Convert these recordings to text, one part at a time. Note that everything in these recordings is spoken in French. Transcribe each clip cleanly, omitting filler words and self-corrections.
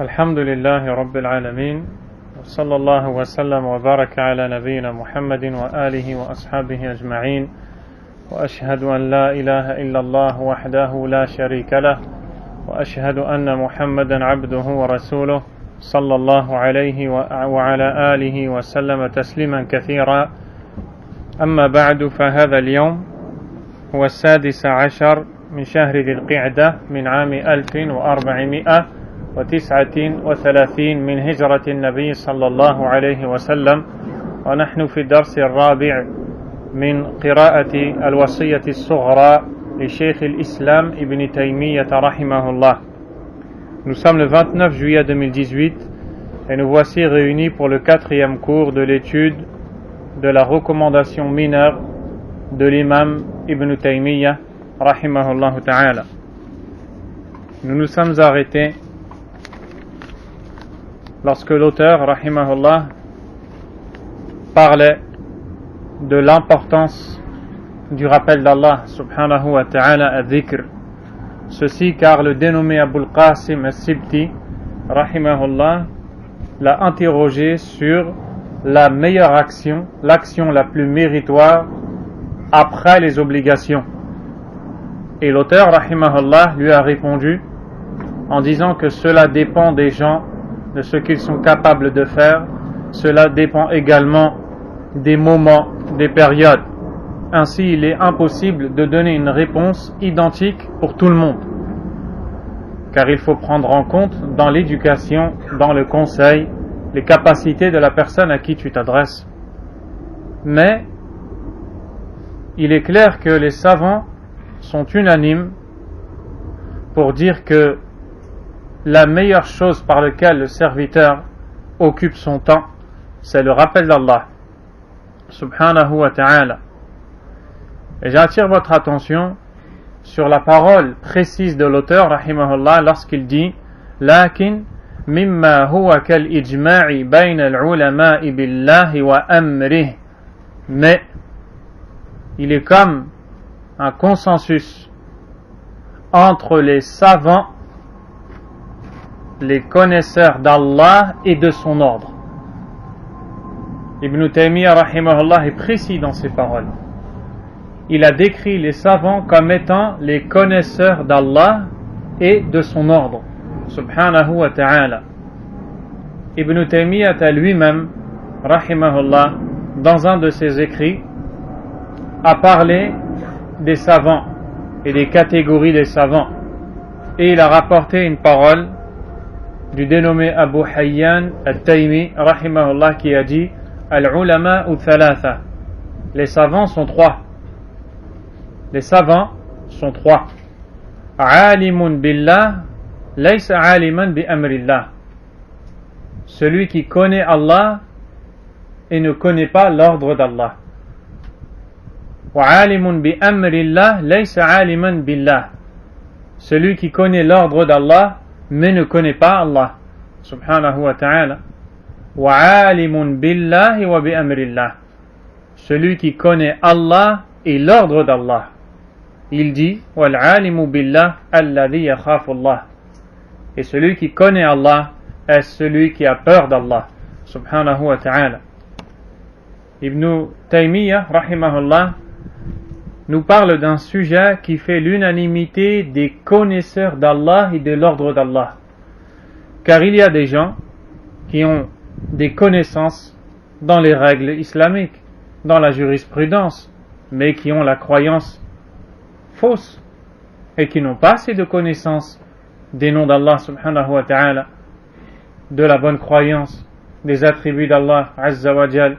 الحمد لله رب العالمين وصلى الله وسلم وبارك على نبينا محمد وآله وأصحابه أجمعين وأشهد أن لا إله إلا الله وحده لا شريك له وأشهد أن محمدا عبده ورسوله صلى الله عليه وعلى آله وسلم تسليما كثيرا. أما بعد، فهذا اليوم هو 16 من شهر ذي القعدة من عام 1439 من هجرة النبي صلى الله عليه وسلم، ونحن في الدرس الرابع من قراءة الوصية الصغرى لشيخ الإسلام ابن تيمية رحمه الله. Nous sommes le 29 juillet 2018 et nous voici réunis pour le 4e cours de l'étude de la recommandation mineure de l'imam Ibn Taymiyyah rahimahullah ta'ala. Nous nous sommes arrêtés lorsque l'auteur rahimahullah parlait de l'importance du rappel d'Allah subhanahu wa ta'ala al-dhikr. Ceci car le dénommé Abul Qasim al-Sibti rahimahullah l'a interrogé sur la meilleure action, l'action la plus méritoire après les obligations. Et l'auteur rahimahullah lui a répondu en disant que cela dépend des gens, de ce qu'ils sont capables de faire. Cela dépend également des moments, des périodes. Ainsi, il est impossible de donner une réponse identique pour tout le monde, car il faut prendre en compte dans l'éducation, dans le conseil, les capacités de la personne à qui tu t'adresses. Mais il est clair que les savants sont unanimes pour dire que la meilleure chose par laquelle le serviteur occupe son temps, c'est le rappel d'Allah subhanahu wa ta'ala. Et j'attire votre attention sur la parole précise de l'auteur rahimahullah lorsqu'il dit lakin mimma huwa kal ijma'i bayna al-ulama'i billahi wa amrih, mais il est comme un consensus entre les savants, les connaisseurs d'Allah et de son ordre. Ibn Taymiyyah rahimahullah est précis dans ses paroles. Il a décrit les savants comme étant les connaisseurs d'Allah et de son ordre subhanahu wa ta'ala. Ibn Taymiyyah a lui-même rahimahullah dans un de ses écrits a parlé des savants et des catégories des savants, et il a rapporté une parole du dénommé Abu Hayyan al-Taymi rahimahullah qui a dit al-ulama ou thalatha, les savants sont trois. Les savants sont trois. Alimun billah laysa aliman bi amrillah, celui qui connaît Allah et ne connaît pas l'ordre d'Allah. Wa alimun bi amrillah laysa aliman billah, celui qui connaît l'ordre d'Allah mais ne connaît pas Allah subhanahu wa ta'ala. Wa alimun billahi wa bi amrillah, celui qui connaît Allah et l'ordre d'Allah. Il dit wal alimu billah alladhi yakhafu Allah, et celui qui connaît Allah est celui qui a peur d'Allah subhanahu wa ta'ala. Ibn Taymiyyah rahimahullah nous parle d'un sujet qui fait l'unanimité des connaisseurs d'Allah et de l'ordre d'Allah, car il y a des gens qui ont des connaissances dans les règles islamiques, dans la jurisprudence, mais qui ont la croyance fausse et qui n'ont pas assez de connaissances des noms d'Allah subhanahu wa ta'ala, de la bonne croyance, des attributs d'Allah azza wa jal.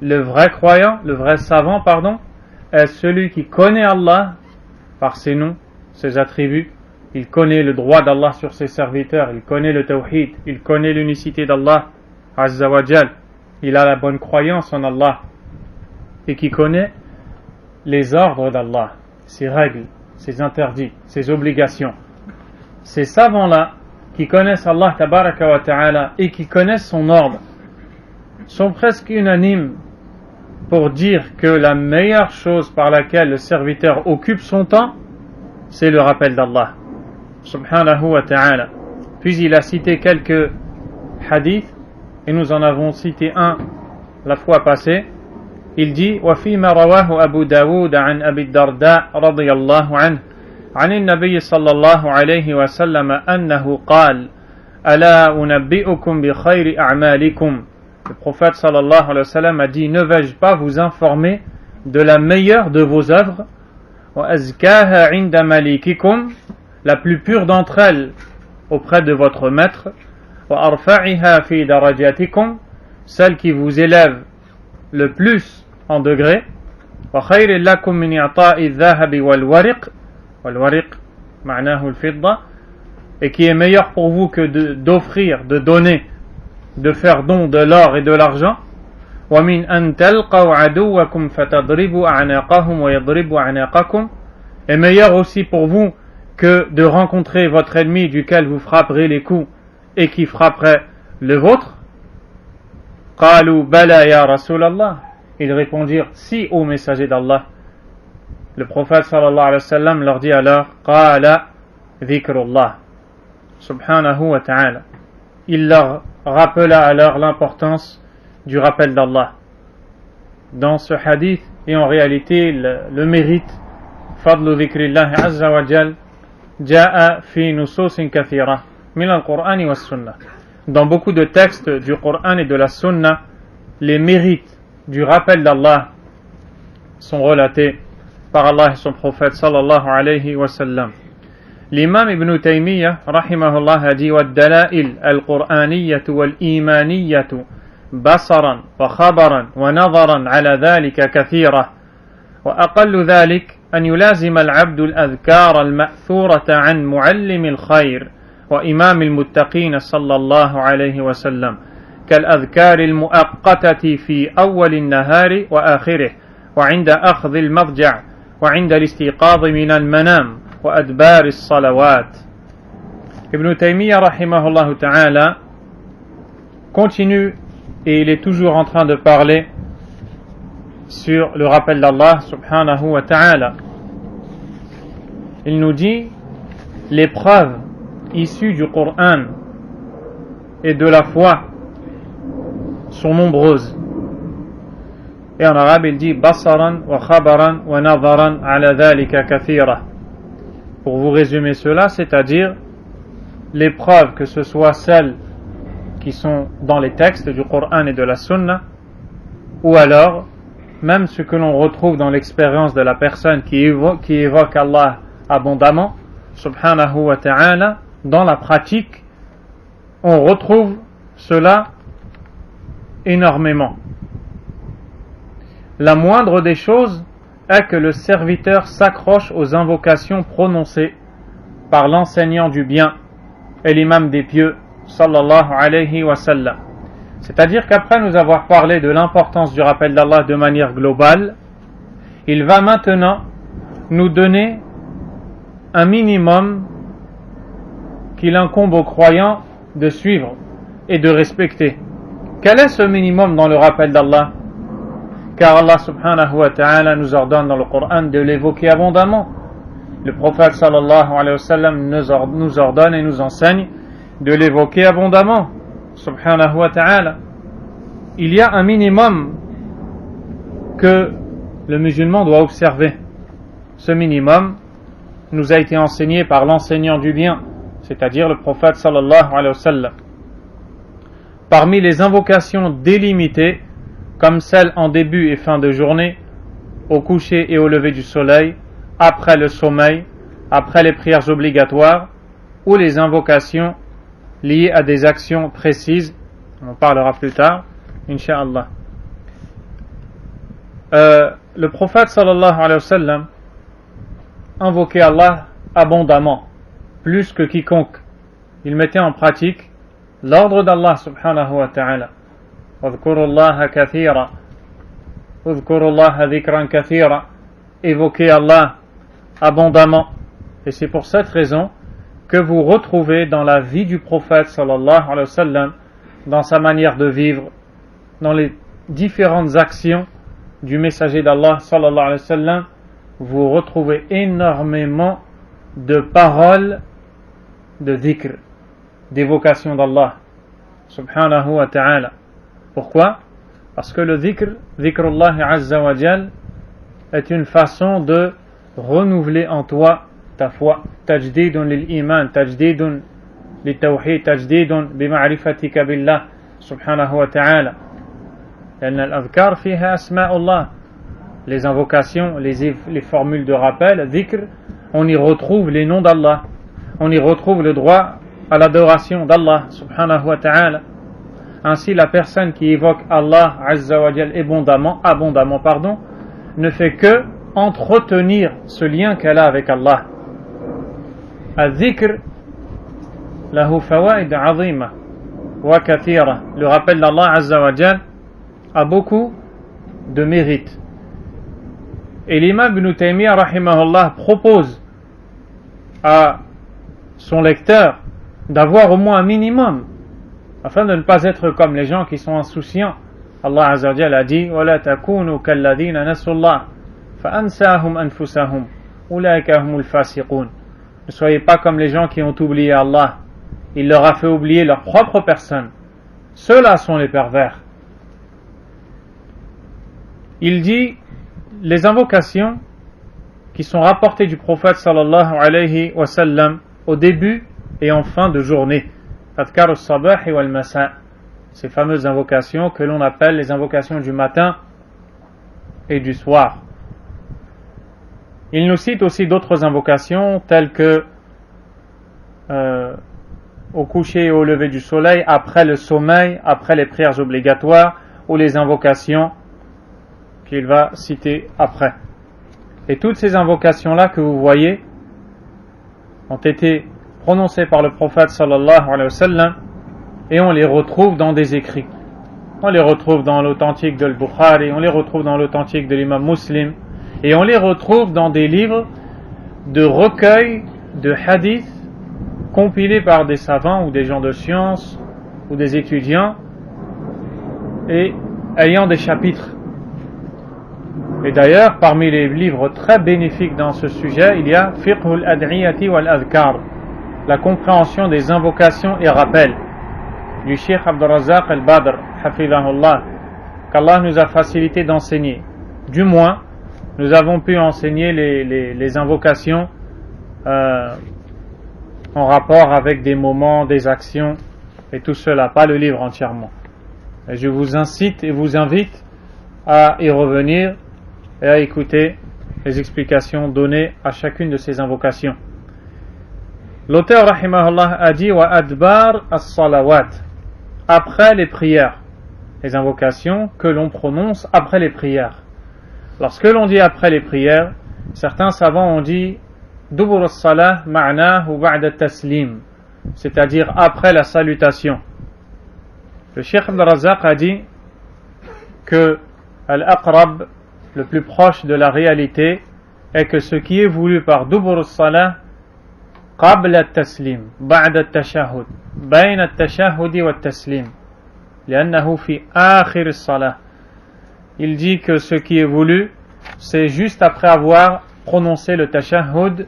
Le vrai croyant, le vrai savant, est celui qui connaît Allah par ses noms, ses attributs. Il connaît le droit d'Allah sur ses serviteurs, il connaît le tawhid, il connaît l'unicité d'Allah azza wa jal. Il a la bonne croyance en Allah et qui connaît les ordres d'Allah, ses règles, ses interdits, ses obligations. Ces savants-là qui connaissent Allah tabaraka wa ta'ala et qui connaissent son ordre sont presque unanimes pour dire que la meilleure chose par laquelle le serviteur occupe son temps, c'est le rappel d'Allah subhanahu wa ta'ala. Puis il a cité quelques hadiths, et nous en avons cité un la fois passée. Il dit وفيما رواه أبو داود عن أبي الدرداء رضي الله عنه عن النبي صلى الله عليه وسلم أنه قال ألا أنبئكم بخير أعمالكم. Le prophète sallallahu alayhi wa sallam a dit: ne vais-je pas vous informer de la meilleure de vos œuvres, وأزكاها عند مليككم, la plus pure d'entre elles auprès de votre maître, وأرفعها في درجاتكم, celle qui vous élève le plus en degré, وخير لكم من إعطاء الذهب والورق, والورق معناه الفضة, et qui est meilleur pour vous que d'offrir, de donner, de faire don de l'or et de l'argent, ومن أن تلقوا عدوكم فتضربوا أعناقهم ويضربوا أعناقكم, et meilleur aussi pour vous que de rencontrer votre ennemi duquel vous frapperez les coups et qui frapperait le vôtre. قالوا بلى يا رسول الله. Ils répondirent: si, ô messager d'Allah. Le prophète sallallahu alayhi wa sallam leur dit alors: قال ذكر الله subhanahu wa ta'ala. Il leur rappela alors l'importance du rappel d'Allah. Dans ce hadith, et en réalité le mérite, فضل ذكر الله عز وجل جاء في نصوص كثيرة من القرآن والسنة. Dans beaucoup de textes du Coran et de la Sunna, les mérites du rappel d'Allah sont relatés par Allah et son prophète sallallahu alayhi wa sallam. L'imam Ibn Taymiyyah rahimahullah a dit: والدلائل القرآنية والإيمانية بصرا وخبرا ونظرا على ذلك كثيرة وأقل ذلك أن يلازم العبد الأذكار المأثورة عن معلم الخير وإمام المتقين صلى الله عليه وسلم كالأذكار المؤقتة في أول النهار وآخره وعند أخذ المضجع وعند الاستيقاظ من المنام وأدبار الصلوات. Ibn Taymiyyah rahimahullah ta'ala continue et il est toujours en train de parler sur le rappel d'Allah subhanahu wa ta'ala. Il nous dit: les preuves issues du Coran et de la foi sont nombreuses. Et en arabe il dit: basaran wa khabaran wa nadaran ala dhalika kathira. Pour vous résumer cela, c'est-à-dire les preuves, que ce soit celles qui sont dans les textes du Coran et de la Sunna, ou alors même ce que l'on retrouve dans l'expérience de la personne qui évoque Allah abondamment, subhanahu wa ta'ala, dans la pratique, on retrouve cela énormément. La moindre des choses est que le serviteur s'accroche aux invocations prononcées par l'enseignant du bien et l'imam des pieux, sallallahu alayhi wa sallam. C'est-à-dire qu'après nous avoir parlé de l'importance du rappel d'Allah de manière globale, il va maintenant nous donner un minimum qu'il incombe aux croyants de suivre et de respecter. Quel est ce minimum dans le rappel d'Allah? Car Allah subhanahu wa ta'ala nous ordonne dans le Coran de l'évoquer abondamment. Le prophète sallallahu alayhi wa sallam nous ordonne et nous enseigne de l'évoquer abondamment, subhanahu wa ta'ala. Il y a un minimum que le musulman doit observer. Ce minimum nous a été enseigné par l'enseignant du bien, c'est-à-dire le prophète sallallahu alayhi wa sallam. Parmi les invocations délimitées, comme celles en début et fin de journée, au coucher et au lever du soleil, après le sommeil, après les prières obligatoires, ou les invocations liées à des actions précises, on en parlera plus tard, incha'Allah. Le prophète sallallahu alayhi wa sallam invoquait Allah abondamment, plus que quiconque. Il mettait en pratique l'ordre d'Allah subhanahu wa ta'ala. واذكروا الله كثيرا واذكروا الله ذكرا كثيرا. Évoquez Allah abondamment. Et c'est pour cette raison que vous retrouvez dans la vie du prophète sallallahu alayhi wa sallam, dans sa manière de vivre, dans les différentes actions du messager d'Allah sallallahu alayhi wa sallam, vous retrouvez énormément de paroles de dhikr, d'évocation d'Allah subhanahu wa ta'ala. Pourquoi? Parce que le dhikrullah azza wa jal, est une façon de renouveler en toi ta foi. Tajdidun lil iman, tajdidun lit tawhid, tajdidun bima'rifatika billah subhanahu wa ta'ala. لأن الأذكار فيها أسماء الله. Les invocations, les formules de rappel, dhikr, on y retrouve les noms d'Allah. On y retrouve le droit à l'adoration d'Allah subhanahu wa ta'ala. Ainsi, la personne qui évoque Allah azza wa jal abondamment, ne fait que entretenir ce lien qu'elle a avec Allah. Al-dhikr lahu fawaid azima wa kathira. Le rappel d'Allah azza wa jal a beaucoup de mérite. Et l'imam Ibn Taymiyyah rahimahullah propose à son lecteur d'avoir au moins un minimum, afin de ne pas être comme les gens qui sont insouciants. Allah azza wa jalla a dit وَلَا تَكُونُوا كَالَّذِينَ نَسُوا اللَّهَ فَأَنْسَاهُمْ أَنفُسَهُمْ أُولَٰئِكَ هُمُ الْفَاسِقُونَ. Ne soyez pas comme les gens qui ont oublié Allah. Il leur a fait oublier leur propre personne. Ceux-là sont les pervers. Il dit les invocations qui sont rapportées du prophète sallallahu alayhi wa sallam au début et en fin de journée. Adhkar al-sabah wal masa. Ces fameuses invocations que l'on appelle les invocations du matin et du soir. Il nous cite aussi d'autres invocations telles que au coucher et au lever du soleil, après le sommeil, après les prières obligatoires ou les invocations qu'il va citer après. Et toutes ces invocations-là que vous voyez ont été prononcées par le prophète sallallahu alayhi wa sallam et on les retrouve dans des écrits. On les retrouve dans l'authentique de Al-Bukhari, on les retrouve dans l'authentique de l'imam Muslim et on les retrouve dans des livres de recueils de hadiths compilés par des savants ou des gens de science ou des étudiants et ayant des chapitres. Et d'ailleurs, parmi les livres très bénéfiques dans ce sujet, il y a Fiqhul Ad'iyati wal Adhkar, la compréhension des invocations et rappels, du Cheikh Abdul Razzaq al-Badr, hafidhahullah, qu'Allah nous a facilité d'enseigner. Du moins, nous avons pu enseigner les invocations en rapport avec des moments, des actions, et tout cela, pas le livre entièrement. Et je vous incite et vous invite à y revenir et à écouter les explications données à chacune de ces invocations. L'auteur rahimahullah a dit wa adbar as-salawat, après les prières, les invocations que l'on prononce après les prières. Lorsque l'on dit après les prières, certains savants ont dit dubur as-salah ma'nahu ba'da taslim, c'est-à-dire après la salutation. Le Cheikh Abdul Razzaq a dit que al-aqrab, le plus proche de la réalité, est que ce qui est voulu par dubur as-salah قبل التسليم بعد التشهد بين التشهد والتسليم لأنه في آخر الصلاة. Il dit que ce qui est voulu, c'est juste après avoir prononcé le tashahhud,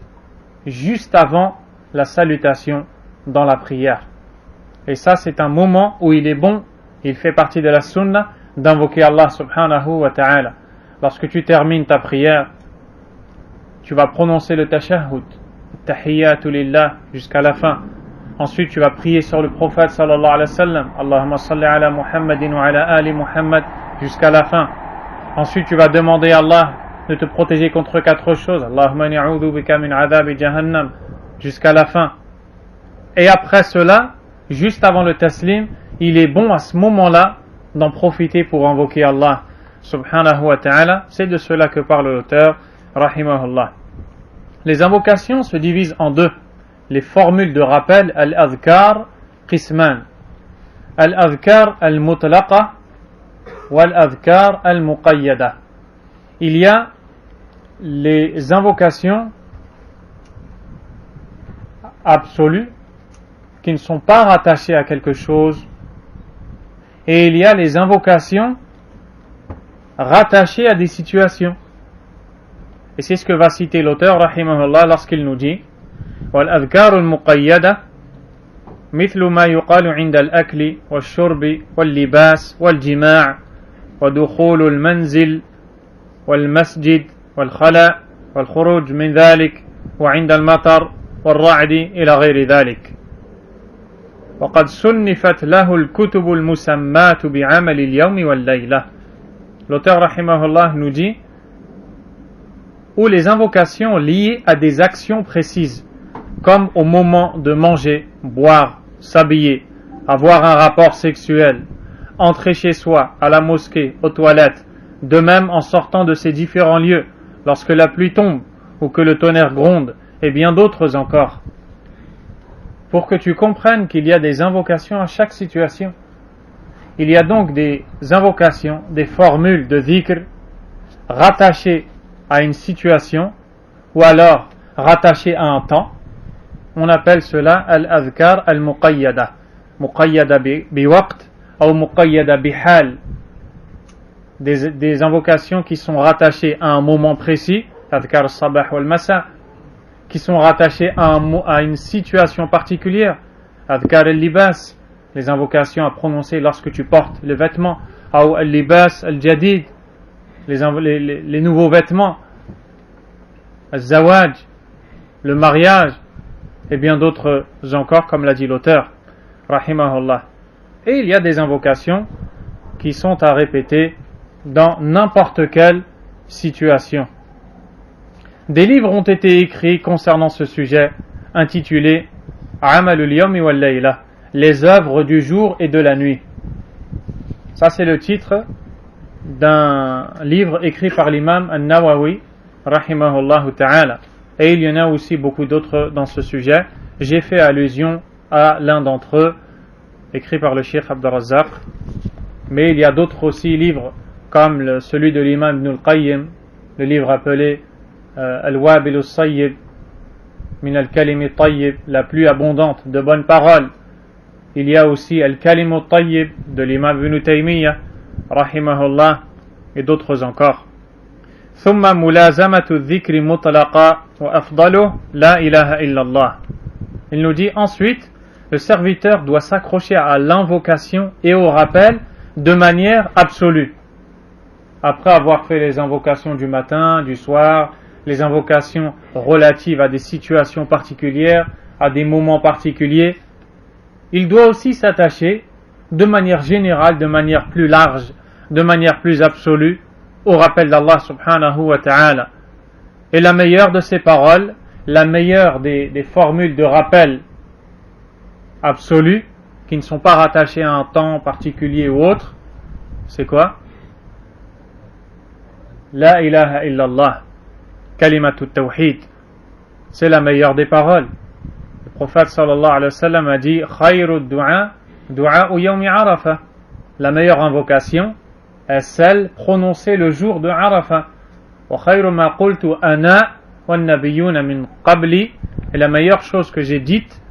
juste avant la salutation dans la prière. Et ça, c'est un moment où il est bon, il fait partie de la sunna, d'invoquer Allah subhanahu wa ta'ala. Lorsque tu termines ta prière, tu vas prononcer le tashahhud, tahiyyatu lillah, jusqu'à la fin. Ensuite, tu vas prier sur le prophète sallallahu alayhi wa sallam, Allahumma salli ala Muhammadin wa ala ali Muhammad, jusqu'à la fin. Ensuite, tu vas demander à Allah de te protéger contre 4 choses. Allahumma ni'udhu bika min adhabi jahannam, jusqu'à la fin. Et après cela, juste avant le taslim, il est bon à ce moment-là d'en profiter pour invoquer Allah subhanahu wa ta'ala. C'est de cela que parle l'auteur rahimahullah. Les invocations se divisent en deux. Les formules de rappel, al-adhkar qisman, al-adhkar al-mutlaqa wal-adhkar al-muqayyada. Il y a les invocations absolues qui ne sont pas rattachées à quelque chose, et il y a les invocations rattachées à des situations. Et c'est ce que va citer l'auteur rahimahullah lorsqu'il nous dit wal-adhkar al-muqayyada مثل ما يقال عند الأكل والشرب واللباس والجماع ودخول المنزل والمسجد والخلاء والخروج من ذلك وعند المطر والرعد إلى غير ذلك. وقد صنفت له الكتب المسماة بعمل اليوم والليلة. L'auteur rahimahullah nous dit ou les invocations liées à des actions précises, comme au moment de manger, boire, s'habiller, avoir un rapport sexuel, entrer chez soi, à la mosquée, aux toilettes, de même en sortant de ces différents lieux, lorsque la pluie tombe ou que le tonnerre gronde, et bien d'autres encore. Pour que tu comprennes qu'il y a des invocations à chaque situation. Il y a donc des invocations, des formules de dhikr rattachées à une situation ou alors rattachées à un temps. On appelle cela al-adhkar al-muqayyada. Muqayyada biwaqt ou muqayyada bihal. Des invocations qui sont rattachées à un moment précis, adhkar al-sabah wal-masa, qui sont rattachées à une situation particulière, adhkar al-libas, les invocations à prononcer lorsque tu portes les vêtements, ou al-libas al-jadid, les nouveaux vêtements, al-zawaj, le mariage, et bien d'autres encore, comme l'a dit l'auteur, rahimahullah. Et il y a des invocations qui sont à répéter dans n'importe quelle situation. Des livres ont été écrits concernant ce sujet, intitulés Amalul Yawmi wal Layla, les œuvres du jour et de la nuit. Ça, c'est le titre d'un livre écrit par l'imam An-Nawawi, rahimahullah ta'ala. Et il y en a aussi beaucoup d'autres dans ce sujet. J'ai fait allusion à l'un d'entre eux, écrit par le Cheikh Abd al-Razzaq. Mais il y a d'autres aussi livres, comme celui de l'imam Ibn al-Qayyim, le livre appelé Al-Wabil al-Sayyib, Min al-Kalimi al-Tayyib, la plus abondante de bonnes paroles. Il y a aussi Al-Kalim al-Tayyib de l'imam Ibn Taymiyyah, rahimahullah, et d'autres encore. ثم ملازمة الذكر مطلقا وأفضله لا إله إلا الله. Il nous dit ensuite, le serviteur doit s'accrocher à l'invocation et au rappel de manière absolue. Après avoir fait les invocations du matin, du soir, les invocations relatives à des situations particulières, à des moments particuliers, il doit aussi s'attacher de manière générale, de manière plus large, de manière plus absolue, au rappel d'Allah subhanahu wa ta'ala. Et la meilleure de ces paroles, la meilleure des formules de rappel absolu, qui ne sont pas rattachées à un temps particulier ou autre, c'est quoi? La ilaha illallah, kalimatu tawhid. C'est la meilleure des paroles. Le prophète sallallahu alayhi wa sallam a dit khayru du'a, du'a u yawmi arafa. La meilleure invocation est celle prononcée le jour de Arafah. Wa khayru ma qultu ana wan nabiyyuna min qabli. Et la meilleure chose que j'ai dite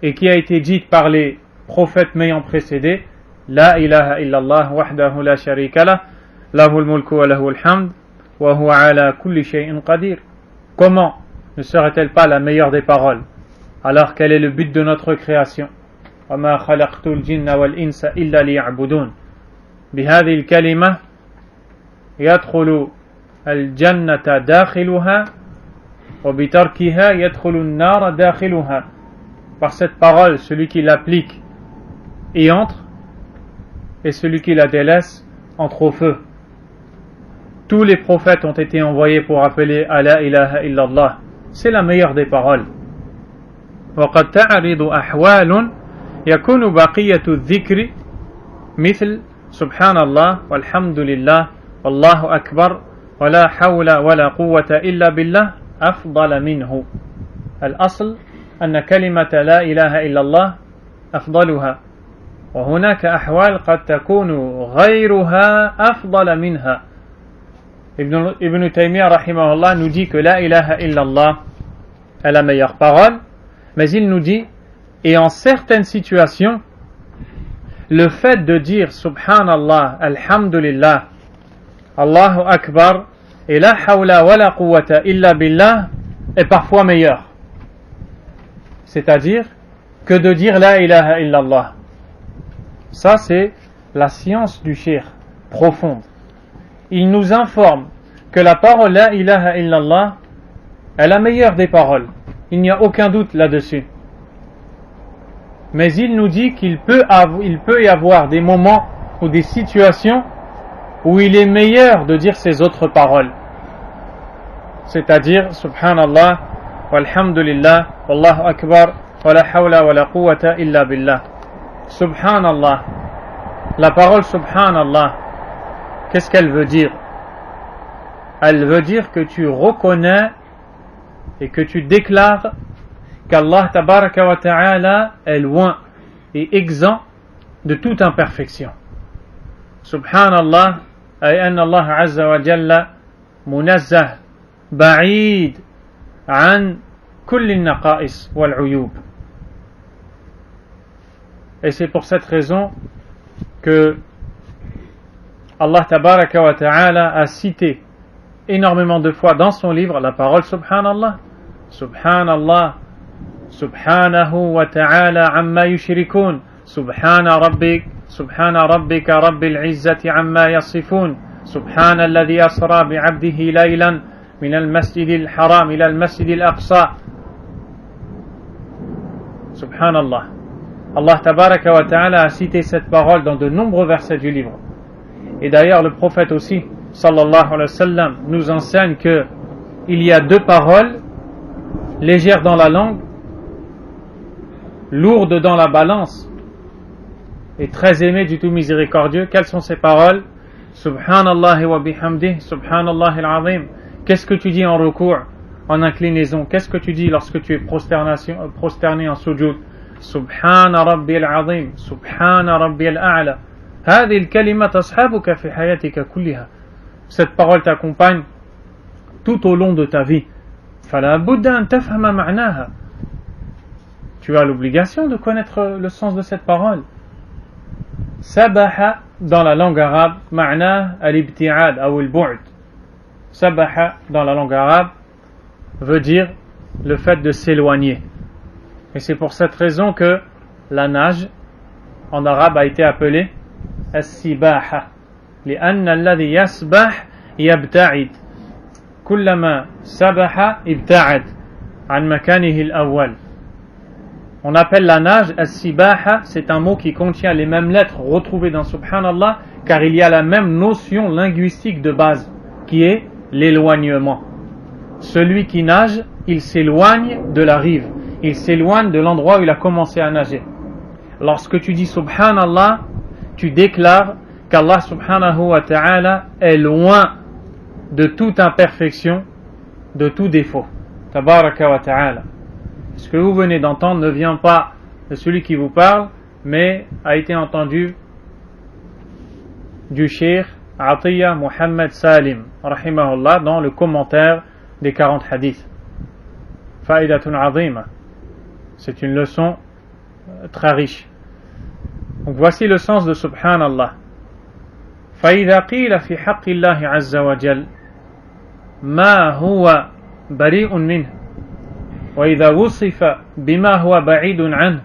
et qui a été dite par les prophètes m'ayant précédé, la ilaha illallah wahdahu la sharika lah, lahul mulku wa lahul hamd wa huwa ala kulli shay'in qadir. Comment ne serait-elle pas la meilleure des paroles alors quel est le but de notre création? Wa ma khalaqtul jinna wal insa illa liya'budun. بهذه الكلمة يدخل الجنة داخلها وبتركها يدخل النار داخلها. Par cette parole, celui qui l'applique y entre et celui qui la délaisse entre au feu. Tous les prophètes ont été envoyés pour appeler à la ilaha illallah. C'est la meilleure des paroles. وقد تعرض أحوال يكون بقية الذكر مثل سبحان الله والحمد لله والله أكبر ولا حول ولا قوة إلا بالله أفضل منه. الأصل أن كلمة لا إله إلا الله أفضلها وهناك أحوال قد تكون غيرها أفضل منها. Ibn Taymiyyah rahimahullah nous dit que la ilaha illallah est la meilleure parole, mais il nous dit, et en certaines situations, le fait de dire Subhanallah, Alhamdulillah, Allahu Akbar et la hawla wa la quwwata illa billah est parfois meilleur. c'est-à-dire que de dire la ilaha illallah. Ça, c'est la science du shir, profonde. Il nous informe que la parole la ilaha illallah est la meilleure des paroles. Il n'y a aucun doute là-dessus. Mais il nous dit qu'il peut y avoir des moments ou des situations où il est meilleur de dire ces autres paroles. C'est-à-dire, subhanallah, walhamdulillah, wallahu akbar, wa la hawla wa la quwwata illa billah. Subhanallah. La parole subhanallah, qu'est-ce qu'elle veut dire? Elle veut dire que tu reconnais et que tu déclares qu'Allah tabaraka wa ta'ala est loin et exempt de toute imperfection. Subhanallah, ay anna Allah azza wa jalla munazzah ba'id an kulli naqa'is wal uyub. Et c'est pour cette raison que Allah tabaraka wa ta'ala a cité énormément de fois dans son livre la parole subhanallah. Subhanallah, subhanahu wa ta'ala amma yushrikun, subhana rabbika rabbil izzati amma yasifun, subhana alladhi asra bi'abdihi laylan min al-masjidil haram ila al-masjidil aqsa. Subhanallah. Allah tabaraka wa ta'ala a cité cette parole dans de nombreux versets du livre. Et d'ailleurs le prophète aussi, sallallahu alayhi wa sallam, nous enseigne que il y a deux paroles légères dans la langue, lourdes dans la balance et très aimées du tout miséricordieux. Quelles sont ces paroles? Subhanallah wa bihamdih, subhanallah al-azim. Qu'est-ce que tu dis en recours, en inclinaison? Qu'est-ce que tu dis lorsque tu es prosterné en sujoud? Subhana rabbi al-azim, subhana rabbi al-a'la. هذه الكلمة تصحبك في حياتك كلها. Cette parole t'accompagne tout au long de ta vie. فلا بد أن تفهم معناها. Tu as l'obligation de connaître le sens de cette parole. سبح dans la langue arabe معناه الابتعاد أو البعد. سبح dans la langue arabe veut dire le fait de s'éloigner. Et c'est pour cette raison que la nage en arabe a été appelée السباحة لأن الذي يسبح يبتعد كلما سبح ابتعد عن مكانه الأول. On appelle la nage السباحة, c'est un mot qui contient les mêmes lettres retrouvées dans Subhanallah, car il y a la même notion linguistique de base qui est l'éloignement. Celui qui nage, il s'éloigne de la rive, il s'éloigne de l'endroit où il a commencé à nager. Lorsque tu dis Subhanallah, tu déclares qu'Allah subhanahu wa ta'ala est loin de toute imperfection, de tout défaut. Tabaraka wa ta'ala. Ce que vous venez d'entendre ne vient pas de celui qui vous parle, mais a été entendu du Cheikh Atiyya Muhammad Salim, rahimahullah, dans le commentaire des 40 hadiths. Fa'idatun azima. C'est une leçon très riche. Donc voici le sens de Subhanallah. فإذا قيل في حق الله عز وجل ما هو بريء منه وإذا وصف بما هو بعيد عنه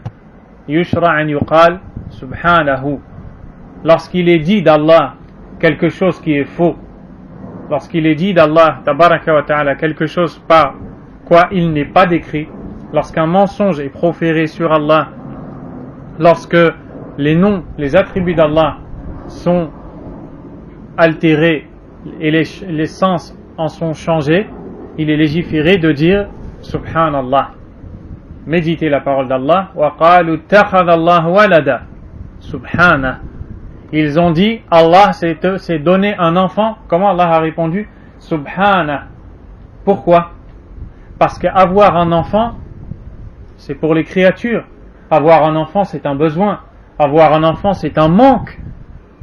يشرع أن يقال سبحانه. Lorsqu'il est dit d'Allah quelque chose qui est faux, lorsqu'il est dit d'Allah tabaraka wa ta'ala quelque chose par quoi il n'est pas décrit, lorsqu'un mensonge est proféré sur Allah, lorsque les noms, les attributs d'Allah sont altérés et les sens en sont changés, il est légiféré de dire Subhanallah. Méditez la parole d'Allah. Wa qalu ittakhadha Allahu walada. Subhanah. Ils ont dit Allah s'est donné un enfant. Comment Allah a répondu? Subhanah. Pourquoi? Parce qu'avoir un enfant, c'est pour les créatures. Avoir un enfant, c'est un besoin. Avoir un enfant, c'est un manque.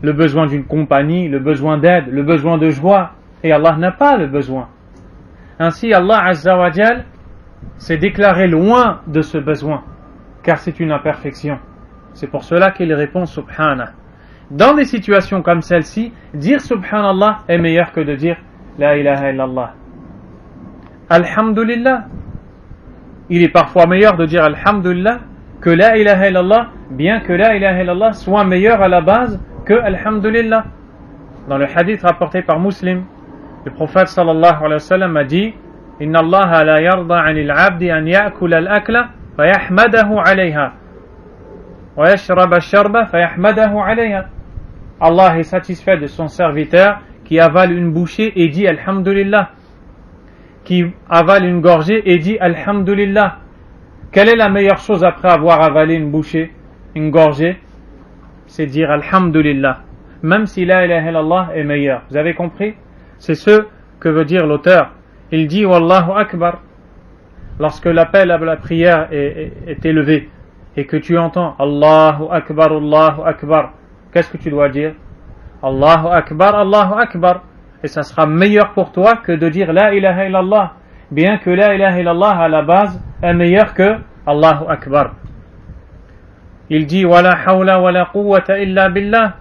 Le besoin d'une compagnie, le besoin d'aide, le besoin de joie. Et Allah n'a pas le besoin. Ainsi, Allah Azza wa Jal s'est déclaré loin de ce besoin, car c'est une imperfection. C'est pour cela qu'il répond Subhanah. Dans des situations comme celle-ci, dire Subhanallah est meilleur que de dire La ilaha illallah. Alhamdulillah. il est parfois meilleur de dire Alhamdulillah que la ilaha illallah, bien que la ilaha illallah soit meilleur à la base que Alhamdulillah. Dans le hadith rapporté par Muslim, le prophète sallallahu alayhi wa sallam a dit Inna Allah la yarda anil abdi an ya'kula al-akla fa yahmadahu alayha wa yashraba al-sharba fa yahmadahu alayha. Allah est satisfait de son serviteur qui avale une bouchée et dit Alhamdulillah, qui avale une gorgée et dit Alhamdulillah. Quelle est la meilleure chose après avoir avalé une bouchée, une gorgée? C'est dire Alhamdulillah, même si la ilaha illallah est meilleure. Vous avez compris? C'est ce que veut dire l'auteur. Il dit Wallahu Akbar lorsque l'appel à la prière est élevé et que tu entends Allahu Akbar, qu'est-ce que tu dois dire? Allahu Akbar, et ça sera meilleur pour toi que de dire La ilaha illallah, bien que La ilaha illallah à la base est meilleur que Allahu Akbar. Il dit Wala hawla wala quwwata illa billah.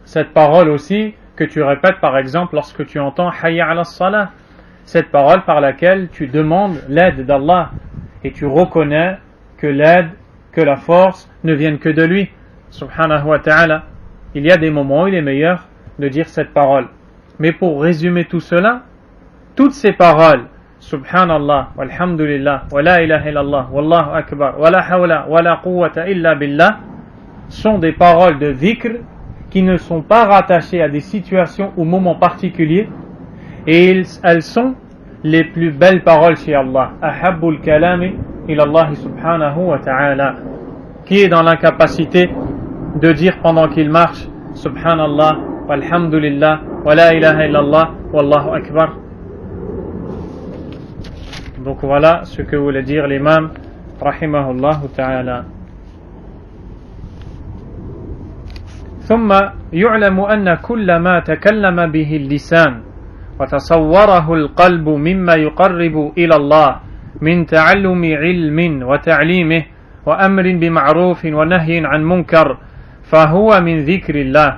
Cette parole aussi que tu répètes par exemple lorsque tu entends Hayya ala salah, cette parole par laquelle tu demandes l'aide d'Allah et tu reconnais que l'aide, que la force ne viennent que de lui, subhanahu wa ta'ala. Il y a des moments où il est meilleur de dire cette parole. Mais pour résumer tout cela, toutes ces paroles, subhanallah, walhamdulillah, wa la ilaha illallah, wallahu akbar, wa la hawla, wa la quwwata illa billah, sont des paroles de dhikr qui ne sont pas rattachées à des situations ou moments particuliers, et elles sont les plus belles paroles chez Allah. Ahabbul kalami ilallah subhanahu wa ta'ala. Qui est dans l'incapacité de dire pendant qu'il marche subhanallah, walhamdulillah, wa la ilaha illallah, wallahu akbar. Donc voilà ce que voulait dire l'imam rahimahullah ta'ala. ثم يعلم أن كل ما تكلم به اللسان وتصوره القلب مما يقرب إلى الله من تعلم علم وتعليمه وأمر بمعروف ونهي عن منكر فهو من ذكر الله.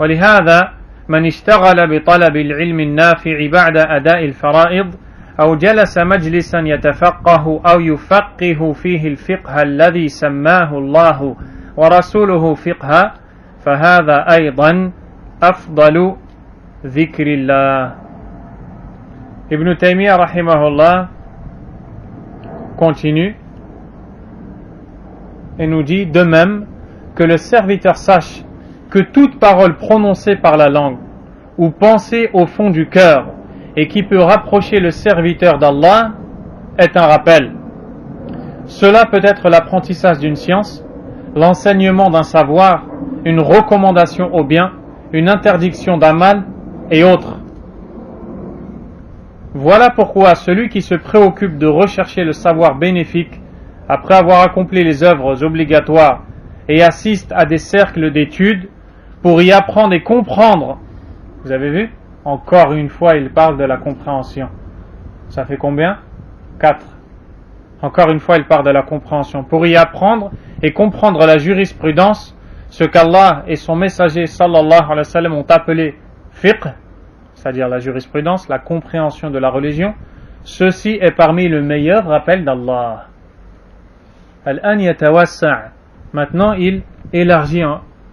ولهذا من اشتغل بطلب العلم النافع بعد أداء الفرائض أو جلس مجلسا يتفقه أو يفقه فيه الفقه الذي سماه الله ورسوله فقها فهذا أيضا أفضل ذكر الله. Ibn Taymiyyah rahimahullah continue et nous dit de même que le serviteur sache que toute parole prononcée par la langue ou pensée au fond du cœur et qui peut rapprocher le serviteur d'Allah est un rappel. Cela peut être l'apprentissage d'une science, l'enseignement d'un savoir, une recommandation au bien, une interdiction d'un mal et autres. Voilà pourquoi celui qui se préoccupe de rechercher le savoir bénéfique après avoir accompli les œuvres obligatoires et assiste à des cercles d'études pour y apprendre et comprendre. Vous avez vu? Encore une fois, il parle de la compréhension. Ça fait combien? 4. Encore une fois, il parle de la compréhension. Pour y apprendre et comprendre la jurisprudence, ce qu'Allah et son messager sallallahu alayhi wa sallam ont appelé fiqh, c'est-à-dire la jurisprudence, la compréhension de la religion, ceci est parmi le meilleur rappel d'Allah. Al-an yatawassa'. Maintenant, il élargit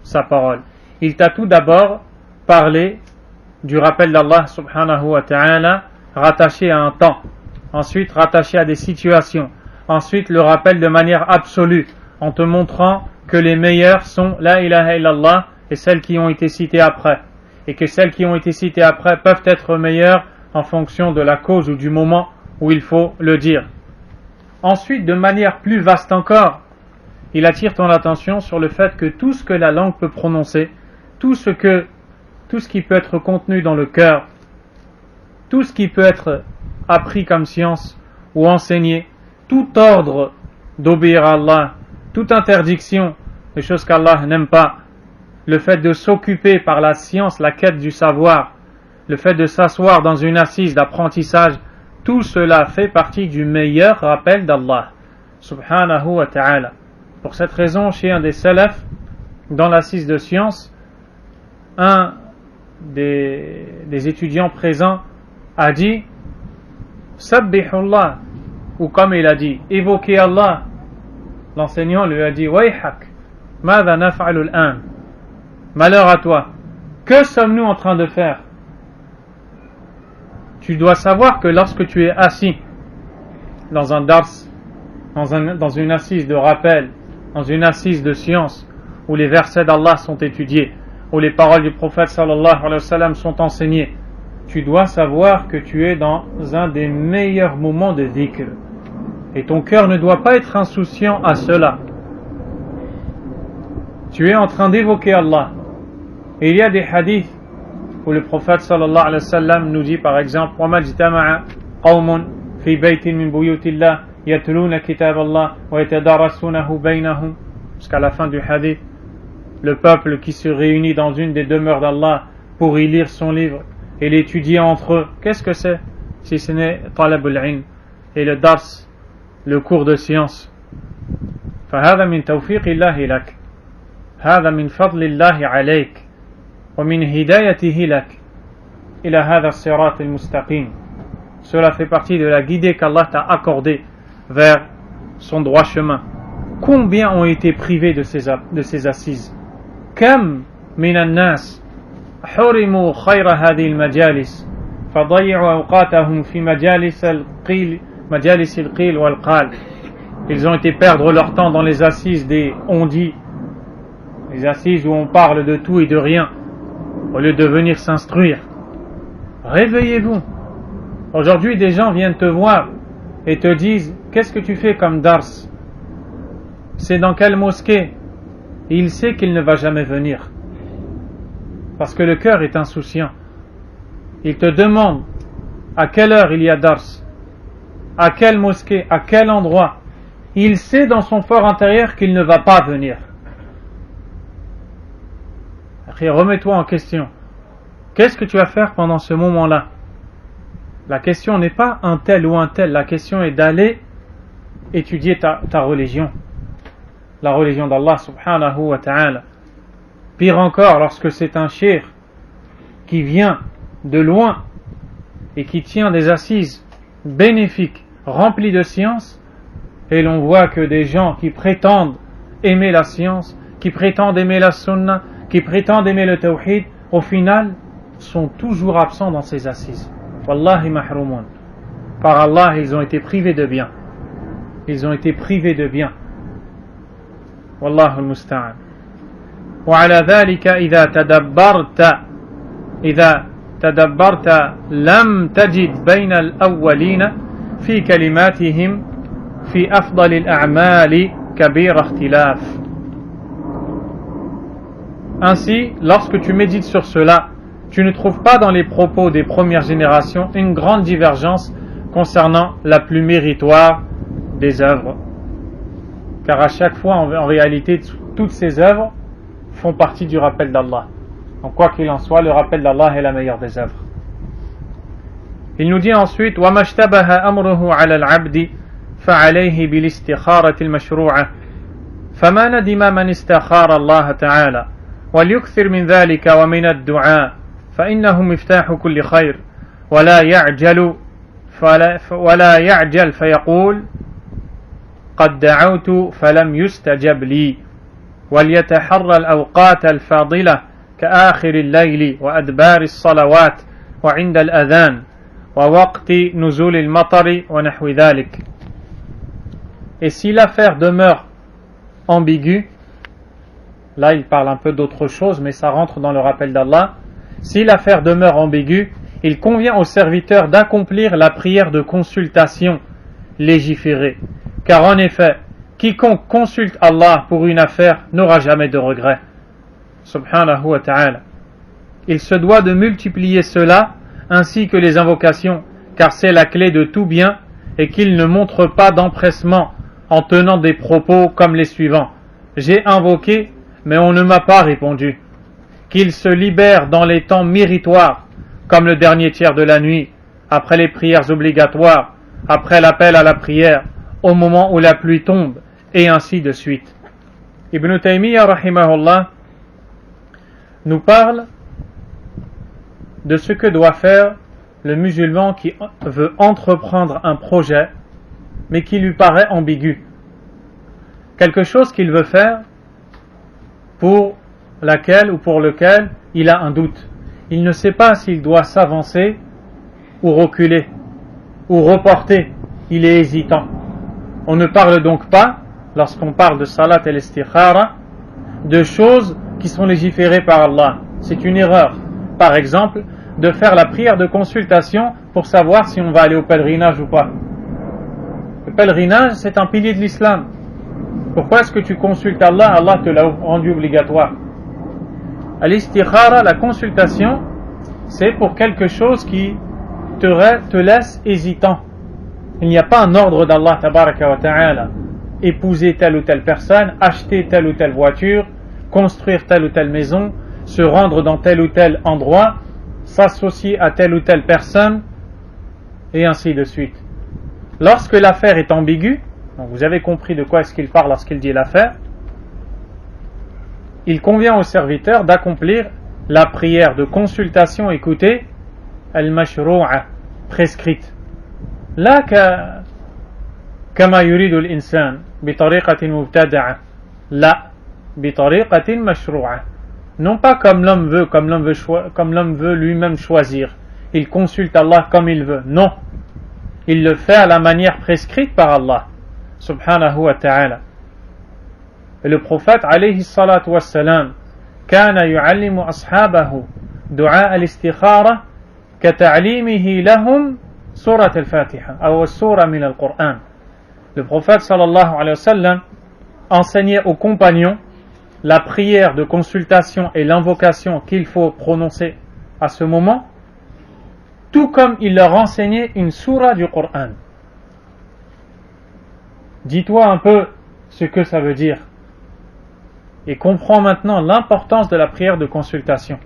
sa parole. Il t'a tout d'abord parlé du rappel d'Allah subhanahu wa ta'ala rattaché à un temps, ensuite rattaché à des situations, ensuite le rappel de manière absolue en te montrant que les meilleures sont la ilaha illallah et celles qui ont été citées après, et que celles qui ont été citées après peuvent être meilleures en fonction de la cause ou du moment où il faut le dire. Ensuite, de manière plus vaste encore, il attire ton attention sur le fait que tout ce que la langue peut prononcer, tout ce qui peut être contenu dans le cœur, tout ce qui peut être appris comme science ou enseigné, tout ordre d'obéir à Allah, toute interdiction, des choses qu'Allah n'aime pas, le fait de s'occuper par la science, la quête du savoir, le fait de s'asseoir dans une assise d'apprentissage, tout cela fait partie du meilleur rappel d'Allah, subhanahu wa ta'ala. Pour cette raison, chez un des salafs, dans l'assise de science, un des étudiants présents a dit Sabbihullah, ou comme il a dit, évoquez Allah, l'enseignant lui a dit, Wayhak, madha naf'alu al-an, malheur à toi, que sommes-nous en train de faire? Tu dois savoir que lorsque tu es assis dans un dars, dans une assise de rappel, dans une assise de science, où les versets d'Allah sont étudiés, où les paroles du prophète sallallahu alayhi wa sallam sont enseignées, tu dois savoir que tu es dans un des meilleurs moments de dhikr. Et ton cœur ne doit pas être insouciant à cela. Tu es en train d'évoquer Allah. Et il y a des hadiths où le prophète sallallahu alayhi wa sallam nous dit par exemple وَمَا اجْتَمَعَ قَوْمٌ فِي بَيْتٍ مِنْ بُيُوتِ اللَّهِ يَتْلُونَ كِتَابَ اللَّهِ وَيَتَدَارَسُونَهُ بَيْنَهُمْ. Jusqu'à la fin du hadith, le peuple qui se réunit dans une des demeures d'Allah pour y lire son livre et l'étudier entre eux, qu'est-ce que c'est si ce n'est talab al-ilm et le dars, le cours de science? فهذا من توفيق الله لك, هذا من فضل الله عليك, ومن هدايته لك إلى هذا الصراط المستقيم. Cela fait partie de la guidée qu'Allah t'a accordée vers son droit chemin. Combien ont été privés de ces assises? كم من الناس حرموا خير هذه المجالس فضيعوا أوقاتهم في مجالس القيل والقال. Ils ont été perdre leur temps dans les assises des on-dit, les assises où on parle de tout et de rien, au lieu de venir s'instruire. Réveillez-vous. Aujourd'hui, des gens viennent te voir et te disent, qu'est-ce que tu fais comme dars? C'est dans quelle mosquée? Et il sait qu'il ne va jamais venir. Parce que le cœur est insouciant. Il te demande à quelle heure il y a dars, à quelle mosquée, à quel endroit. Il sait dans son fort intérieur qu'il ne va pas venir. Après, remets-toi en question. Qu'est-ce que tu vas faire pendant ce moment-là? La question n'est pas un tel ou un tel. La question est d'aller étudier ta religion. La religion d'Allah subhanahu wa ta'ala. Pire encore, lorsque c'est un cheikh qui vient de loin et qui tient des assises bénéfiques, remplies de science, et l'on voit que des gens qui prétendent aimer la science, qui prétendent aimer la sunna, qui prétendent aimer le tawhid, au final, sont toujours absents dans ces assises. Wallahi mahroumun. Par Allah, ils ont été privés de bien. Ils ont été privés de bien. Wallahu al-musta'an. وعلى ذلك إذا تدبرت لم تجد بين الأولين في كلماتهم في أفضل الأعمال كبير اختلاف. Ainsi, lorsque tu médites sur cela, tu ne trouves pas dans les propos des premières générations une grande divergence concernant la plus méritoire des œuvres. Car à chaque fois, en réalité, toutes ces œuvres font partie du rappel d'Allah. Donc quoi qu'il en soit, le rappel d'Allah est la meilleure des œuvres. Il nous dit ensuite وَمَا اشْتَبَهَ أَمْرُهُ عَلَى الْعَبْدِ فَعَلَيْهِ بِالِاسْتِخَارَةِ الْمَشْرُوعَةِ فَمَا نَدِمَ مَنِ اسْتَخَارَ اللَّهَ تَعَالَى وَلْيُكْثِرْ مِنْ ذَلِكَ وَمِنَ الدُّعَاءِ فإنه مفتاح كل خير ولا يعجل فيقول قد دعوت فلم يستجب لي وليتحرى الأوقات الفاضلة كآخر الليل وأدبار الصلوات وعند الأذان ووقت نزول المطر ونحو ذلك. Et si l'affaire demeure ambiguë, là il parle un peu d'autre chose mais ça rentre dans le rappel d'Allah. Si l'affaire demeure ambiguë, il convient au serviteur d'accomplir la prière de consultation légiférée. Car en effet, quiconque consulte Allah pour une affaire n'aura jamais de regret. Subhanahu wa ta'ala. Il se doit de multiplier cela ainsi que les invocations, car c'est la clé de tout bien, et qu'il ne montre pas d'empressement en tenant des propos comme les suivants. J'ai invoqué, mais on ne m'a pas répondu. Qu'il se libère dans les temps méritoires, comme le dernier tiers de la nuit, après les prières obligatoires, après l'appel à la prière, au moment où la pluie tombe, et ainsi de suite. Ibn Taymiyyah rahimahullah nous parle de ce que doit faire le musulman qui veut entreprendre un projet mais qui lui paraît ambigu. Quelque chose qu'il veut faire pour laquelle ou pour lequel il a un doute. Il ne sait pas s'il doit s'avancer ou reculer ou reporter. Il est hésitant. On ne parle donc pas, lorsqu'on parle de salat et l'istikhara, de choses qui sont légiférées par Allah. C'est une erreur. Par exemple, de faire la prière de consultation pour savoir si on va aller au pèlerinage ou pas. Le pèlerinage, c'est un pilier de l'islam. Pourquoi est-ce que tu consultes Allah? Allah te l'a rendu obligatoire. Al-istikhara, la consultation, c'est pour quelque chose qui te laisse hésitant. Il n'y a pas un ordre d'Allah tabaraka wa ta'ala. Épouser telle ou telle personne, acheter telle ou telle voiture, construire telle ou telle maison, se rendre dans tel ou tel endroit, s'associer à telle ou telle personne, et ainsi de suite. Lorsque l'affaire est ambiguë, donc vous avez compris de quoi est-ce qu'il parle lorsqu'il dit l'affaire, il convient au serviteur d'accomplir la prière de consultation, écoutez, al-mashrou'a, prescrite. La kama yuridu al-insan bitariqatin mubtada'a, la bitariqatin mashrou'a. Non pas comme l'homme veut lui-même choisir. Il consulte Allah comme il veut. Non. Il le fait à la manière prescrite par Allah subhanahu wa ta'ala. Et le prophète alayhi salatu wassalam kana yu'allimu ashabahu du'a al-istikhara ka ta'limihi lahum surat al-Fatiha ou surah min al-Qur'an. Le prophète sallallahu alayhi wa sallam enseignait aux compagnons la prière de consultation et l'invocation qu'il faut prononcer à ce moment, tout comme il leur enseignait une sourate du Coran. Dis-toi un peu ce que ça veut dire et comprends maintenant l'importance de la prière de consultation.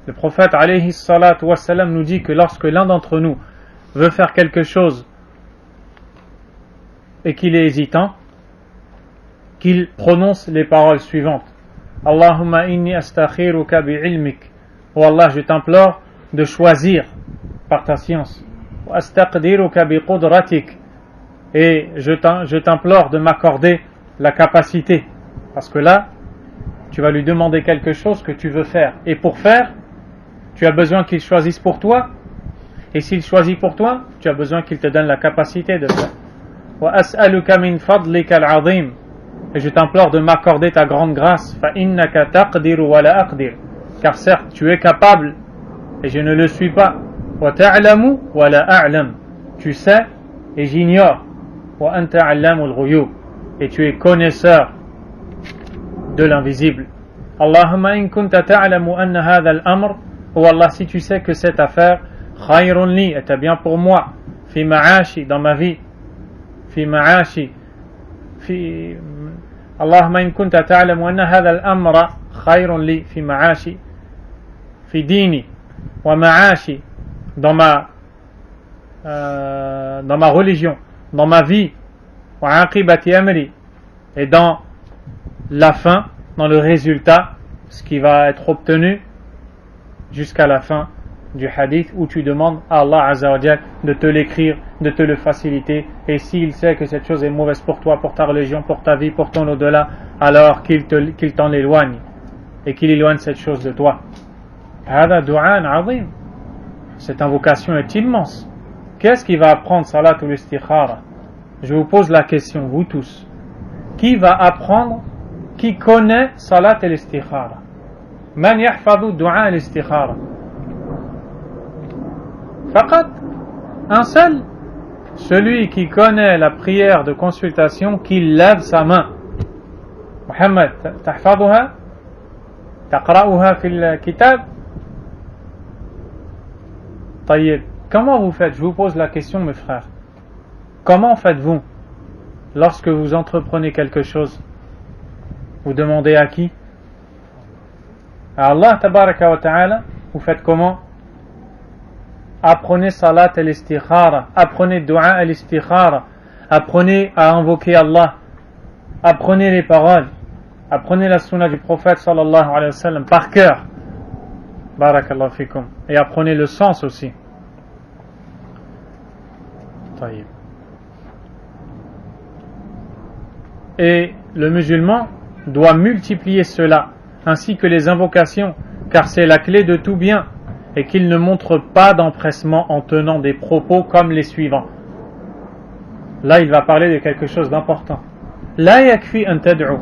Le prophète alayhi salatu wassalam nous dit que lorsque l'un d'entre nous veut faire quelque chose et qu'il est hésitant, qu'il prononce les paroles suivantes. Allahumma inni astakhiruka bi'ilmik. Oh Allah, je t'implore de choisir par ta science. Wa astaqdiruka biqudratik. Et je t'implore de m'accorder la capacité. Parce que là, tu vas lui demander quelque chose que tu veux faire. Et pour faire, tu as besoin qu'il choisisse pour toi. Et s'il choisit pour toi, tu as besoin qu'il te donne la capacité de faire. Wa as'aluka min fadlika al-'azim. Et je t'implore de m'accorder ta grande grâce. فَإِنَّكَ تَقْدِرُ وَلَا أَقْدِرُ. Car certes, tu es capable et je ne le suis pas. وَتَعْلَمُ وَلَا أَعْلَمُ. Tu sais et j'ignore. وَأَنْتَ عَلَّامُ الْغُيُوبِ. Et tu es connaisseur de l'invisible. Allahumma in kunta ta'lamu anna hadha al-amr. Oh Allah, si tu sais que cette affaire khayrun li est bien pour moi, fi ma'ashi, dans ma vie, fi ma'ashi, اللهم إن كنت تعلم أن هذا الأمر خير لي في معاشي في ديني ومعاشي dans ma religion, dans ma vie, وعاقبة أمري, et dans la fin, dans le résultat, ce qui va être obtenu jusqu'à la fin du hadith où tu demandes à Allah Azza wa Jal de te l'écrire, de te le faciliter, et s'il sait que cette chose est mauvaise pour toi, pour ta religion, pour ta vie, pour ton au-delà, alors qu'il t'en éloigne et qu'il éloigne cette chose de toi. Hada du'an azim. Cette invocation est immense. Qu'est-ce qui va apprendre salat ou l'istikhara? Je vous pose la question, vous tous. Qui va apprendre, qui connaît salat et l'istikhara? Man yahfadhu du'a l'istikhara? Faqat, un seul, celui qui connaît la prière de consultation, qui lève sa main. Muhammad, tahfaduha, taqra'uha fil kitab. Tayyib, comment vous faites? Je vous pose la question, mes frères. Comment faites-vous lorsque vous entreprenez quelque chose? Vous demandez à qui? À Allah tabaraka wa ta'ala. Vous faites comment? Apprenez salat al-istikhara, apprenez dua al-istikhara, apprenez à invoquer Allah, apprenez les paroles, apprenez la sunna du prophète sallallahu alayhi wa sallam par cœur, barakallahu fikum, et apprenez le sens aussi. Taïb. Et le musulman doit multiplier cela, ainsi que les invocations, car c'est la clé de tout bien, et qu'il ne montre pas d'empressement en tenant des propos comme les suivants. Là, il va parler de quelque chose d'important. La yakfi an tad'u.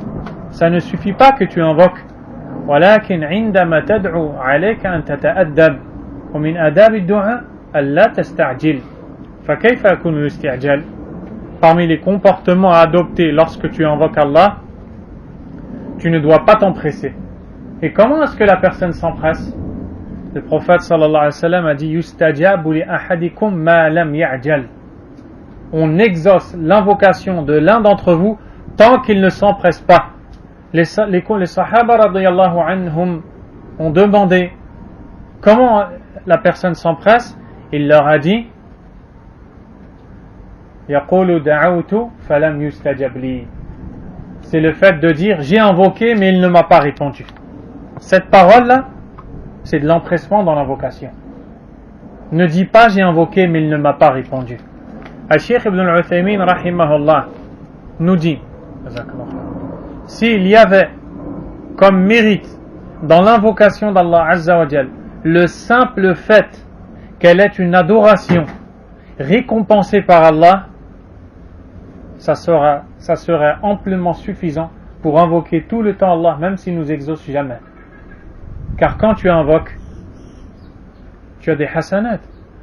Ça ne suffit pas que tu invoques. Walakin indama tad'u alayka an tata'addab. Wa min adab ad-du'a alla tasta'jil. Fa kayfa yakunu al-isti'jal? Parmi les comportements à adopter lorsque tu invoques Allah, tu ne dois pas t'empresser. Et comment est-ce que la personne s'empresse? Le prophète sallallahu alayhi wa sallam a dit yustajabu li ahadikum ma lam ya'jal. On exauce l'invocation de l'un d'entre vous tant qu'il ne s'empresse pas. Les sahaba radiyallahu anhum ont demandé comment la personne s'empresse. Il leur a dit yaqulu da'awtu falam yustajab li. C'est le fait de dire j'ai invoqué mais il ne m'a pas répondu. Cette parole là, c'est de l'empressement dans l'invocation. Ne dis pas j'ai invoqué mais il ne m'a pas répondu. Al-Sheikh Ibn al-Uthaymin rahimahullah nous dit s'il y avait comme mérite dans l'invocation d'Allah Azza wa Jal le simple fait qu'elle est une adoration récompensée par Allah, ça serait amplement suffisant pour invoquer tout le temps Allah, même s'il nous exauce jamais. Car quand tu invoques, tu as des hasanat.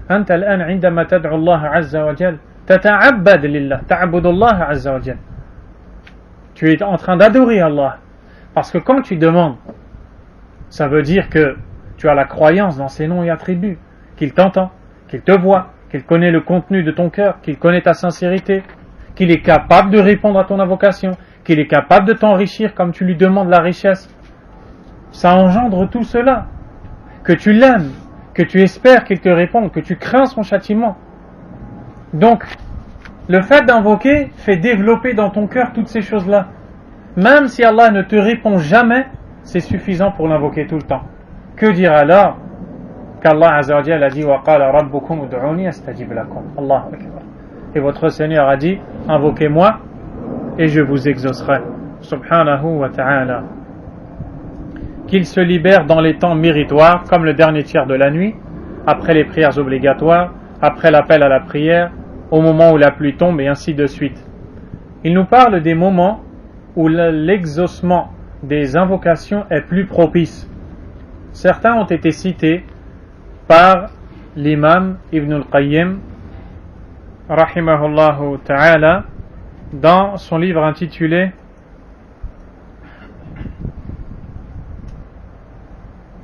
Anta al-an indama tad'u Allah Azza wa Jal tata'abbad lillah, ta'abudu Allah Azza wa Jal. Tu es en train d'adorer Allah. Parce que quand tu demandes, ça veut dire que tu as la croyance dans ses noms et attributs, qu'il t'entend, qu'il te voit, qu'il connaît le contenu de ton cœur, qu'il connaît ta sincérité, qu'il est capable de répondre à ton invocation, qu'il est capable de t'enrichir comme tu lui demandes la richesse. Ça engendre tout cela. Que tu l'aimes, que tu espères qu'il te réponde, que tu crains son châtiment. Donc, le fait d'invoquer fait développer dans ton cœur toutes ces choses-là. Même si Allah ne te répond jamais, c'est suffisant pour l'invoquer tout le temps. Que dire alors qu'Allah Azza wa Jalla a dit وَقَالَ رَبُّكُمْ ud'uni astajib lakum. Allahu Akbar. Et votre Seigneur a dit invoquez-moi et je vous exaucerai. Subhanahu wa ta'ala. Qu'il se libère dans les temps méritoires, comme le dernier tiers de la nuit, après les prières obligatoires, après l'appel à la prière, au moment où la pluie tombe, et ainsi de suite. Il nous parle des moments où l'exaucement des invocations est plus propice. Certains ont été cités par l'imam Ibn al-Qayyim, rahimahullahu ta'ala, dans son livre intitulé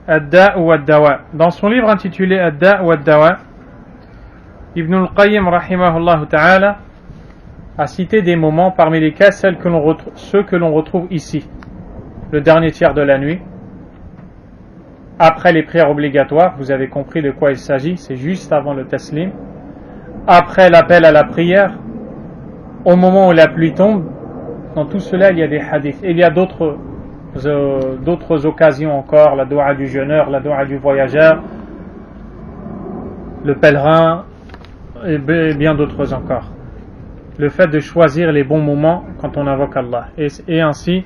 Ad-Da' wa Ad-Dawa. Dans son livre intitulé Ad-Da' wa Ad-Dawa, Ibn al-Qayyim rahimahullah ta'ala a cité des moments parmi lesquels ceux que l'on retrouve ici. Le dernier tiers de la nuit, après les prières obligatoires, vous avez compris de quoi il s'agit, c'est juste avant le taslim, après l'appel à la prière, au moment où la pluie tombe. Dans tout cela il y a des hadiths. Et il y a d'autres occasions encore, la doua du jeûneur, la doua du voyageur, le pèlerin et bien d'autres encore. Le fait de choisir les bons moments quand on invoque Allah. Et ainsi,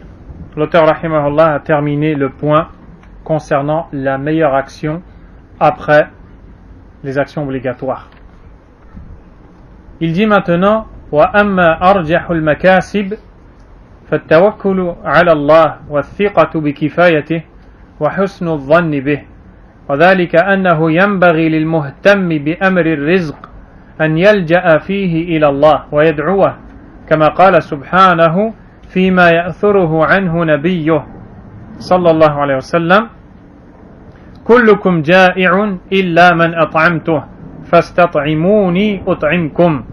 l'auteur rahimahullah a terminé le point concernant la meilleure action après les actions obligatoires. Il dit maintenant وَأَمَّا أَرْجَحُ الْمَكَاسِبِ فالتوكل على الله والثقة بكفايته وحسن الظن به وذلك أنه ينبغي للمهتم بأمر الرزق أن يلجأ فيه إلى الله ويدعوه كما قال سبحانه فيما يأثره عنه نبيه صلى الله عليه وسلم كلكم جائع إلا من أطعمته فاستطعموني أطعمكم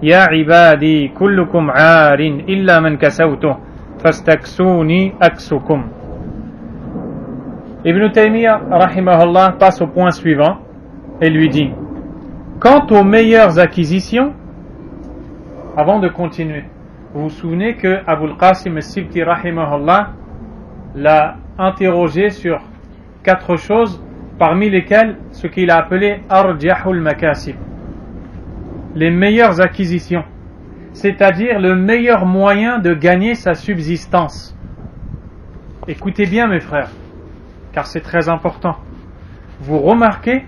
يا عبادي كلكم عار إلا من كسوته فاستكسوني أكسكم. Ibn Taymiyyah rahimahullah passe au point suivant et lui dit quant aux meilleures acquisitions, avant de continuer, vous vous souvenez que Abul Qasim al-Sibti rahimahullah l'a interrogé sur 4 choses, parmi lesquelles ce qu'il a appelé Arjahul Makasib, les meilleures acquisitions. c'est-à-dire le meilleur moyen de gagner sa subsistance. Écoutez bien mes frères, car c'est très important. Vous remarquez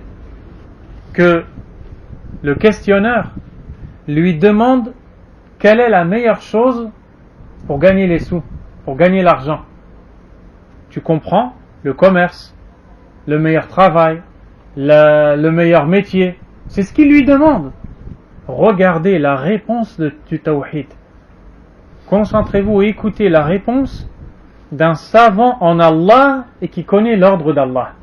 que le questionneur lui demande quelle est la meilleure chose pour gagner les sous, pour gagner l'argent. Tu comprends? Le commerce, le meilleur travail, le meilleur métier. C'est ce qu'il lui demande. Regardez la réponse du tawhid. Concentrez-vous et écoutez la réponse d'un savant en Allah et qui connaît l'ordre d'Allah.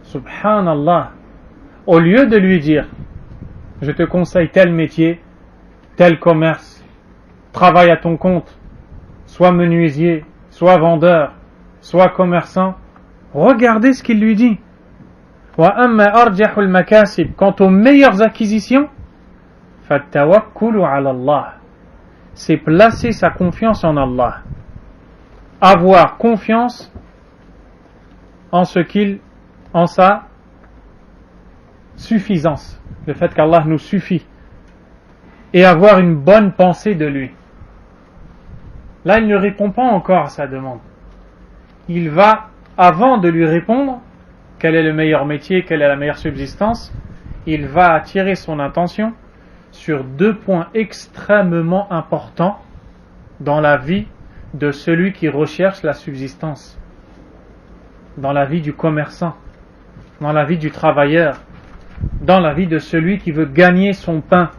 Subhanallah. Au lieu de lui dire, je te conseille tel métier, tel commerce, travaille à ton compte, sois menuisier, sois vendeur, sois commerçant, regardez ce qu'il lui dit. Wa amma arjahul makasib, quant aux meilleures acquisitions, fattawakkulu ala Allah, c'est placer sa confiance en Allah, avoir confiance en sa suffisance, le fait qu'Allah nous suffit, et avoir une bonne pensée de lui. Là, il ne répond pas encore à sa demande. Il va, avant de lui répondre quel est le meilleur métier, quelle est la meilleure subsistance, il va attirer son attention sur 2 points extrêmement importants dans la vie de celui qui recherche la subsistance, dans la vie du commerçant, dans la vie du travailleur, dans la vie de celui qui veut gagner son pain.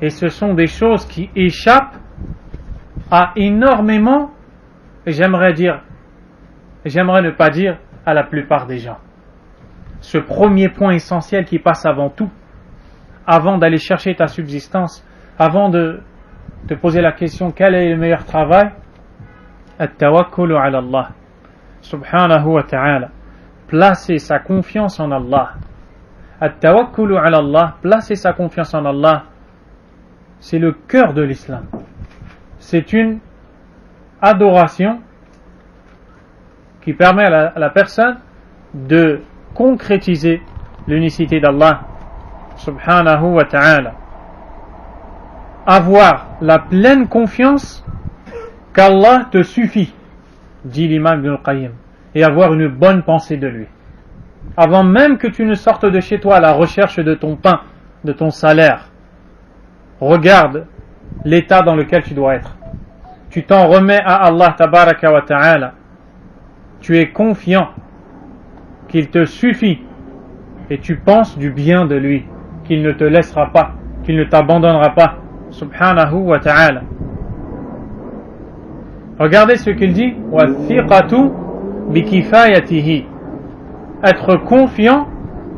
Et ce sont des choses qui échappent à énormément, et j'aimerais ne pas dire à la plupart des gens. Ce premier point essentiel qui passe avant tout, avant d'aller chercher ta subsistance, avant de te poser la question quel est le meilleur travail, at-tawakkulu ala Allah subhanahu wa ta'ala, placer sa confiance en Allah. At-tawakkulu ala Allah, placer sa confiance en Allah, c'est le cœur de l'islam. C'est une adoration qui permet à la personne de concrétiser l'unicité d'Allah subhanahu wa ta'ala. Avoir la pleine confiance qu'Allah te suffit, dit l'imam Ibn al-Qayyim, et avoir une bonne pensée de lui. Avant même que tu ne sortes de chez toi à la recherche de ton pain, de ton salaire, regarde l'état dans lequel tu dois être. Tu t'en remets à Allah tabaraka wa ta'ala. Tu es confiant qu'il te suffit et tu penses du bien de lui, qu'il ne te laissera pas, qu'il ne t'abandonnera pas, subhanahu wa ta'ala. Regardez ce qu'il dit, wa thiqatu bi kifayatihi, être confiant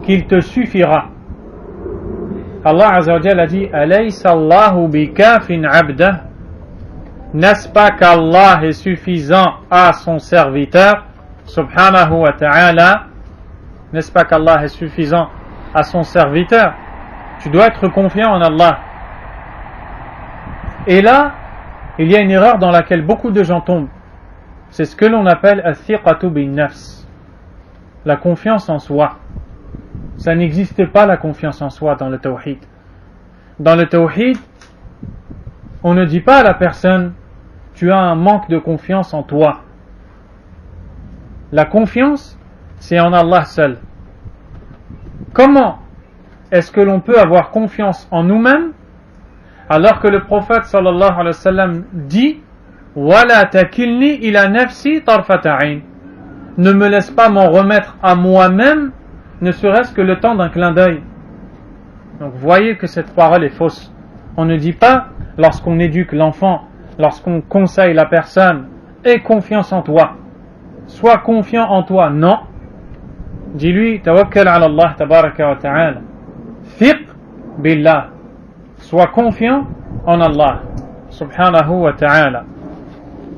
qu'il te suffira. Allah azza wa jalla a dit, alaysa Allahu bikafin abdah, n'est-ce pas qu'Allah est suffisant à son serviteur, subhanahu wa ta'ala, n'est-ce pas qu'Allah est suffisant à son serviteur? Tu dois être confiant en Allah. Et là, il y a une erreur dans laquelle beaucoup de gens tombent. C'est ce que l'on appelle al-thiqatu bin nafs, la confiance en soi. Ça n'existe pas la confiance en soi dans le tawhid. Dans le tawhid, on ne dit pas à la personne tu as un manque de confiance en toi. La confiance, c'est en Allah seul. Comment est-ce que l'on peut avoir confiance en nous-mêmes alors que le prophète sallallahu alayhi wa sallam dit wala takilni ila nafsi tarfata ayn, ne me laisse pas m'en remettre à moi-même, ne serait-ce que le temps d'un clin d'œil. Donc voyez que cette parole est fausse. On ne dit pas lorsqu'on éduque l'enfant, lorsqu'on conseille la personne, aie confiance en toi, sois confiant en toi. Non, dis-lui tawakkal ala Allah tabaraka wa ta'ala, thiq billah, sois confiant en Allah subhanahu wa ta'ala.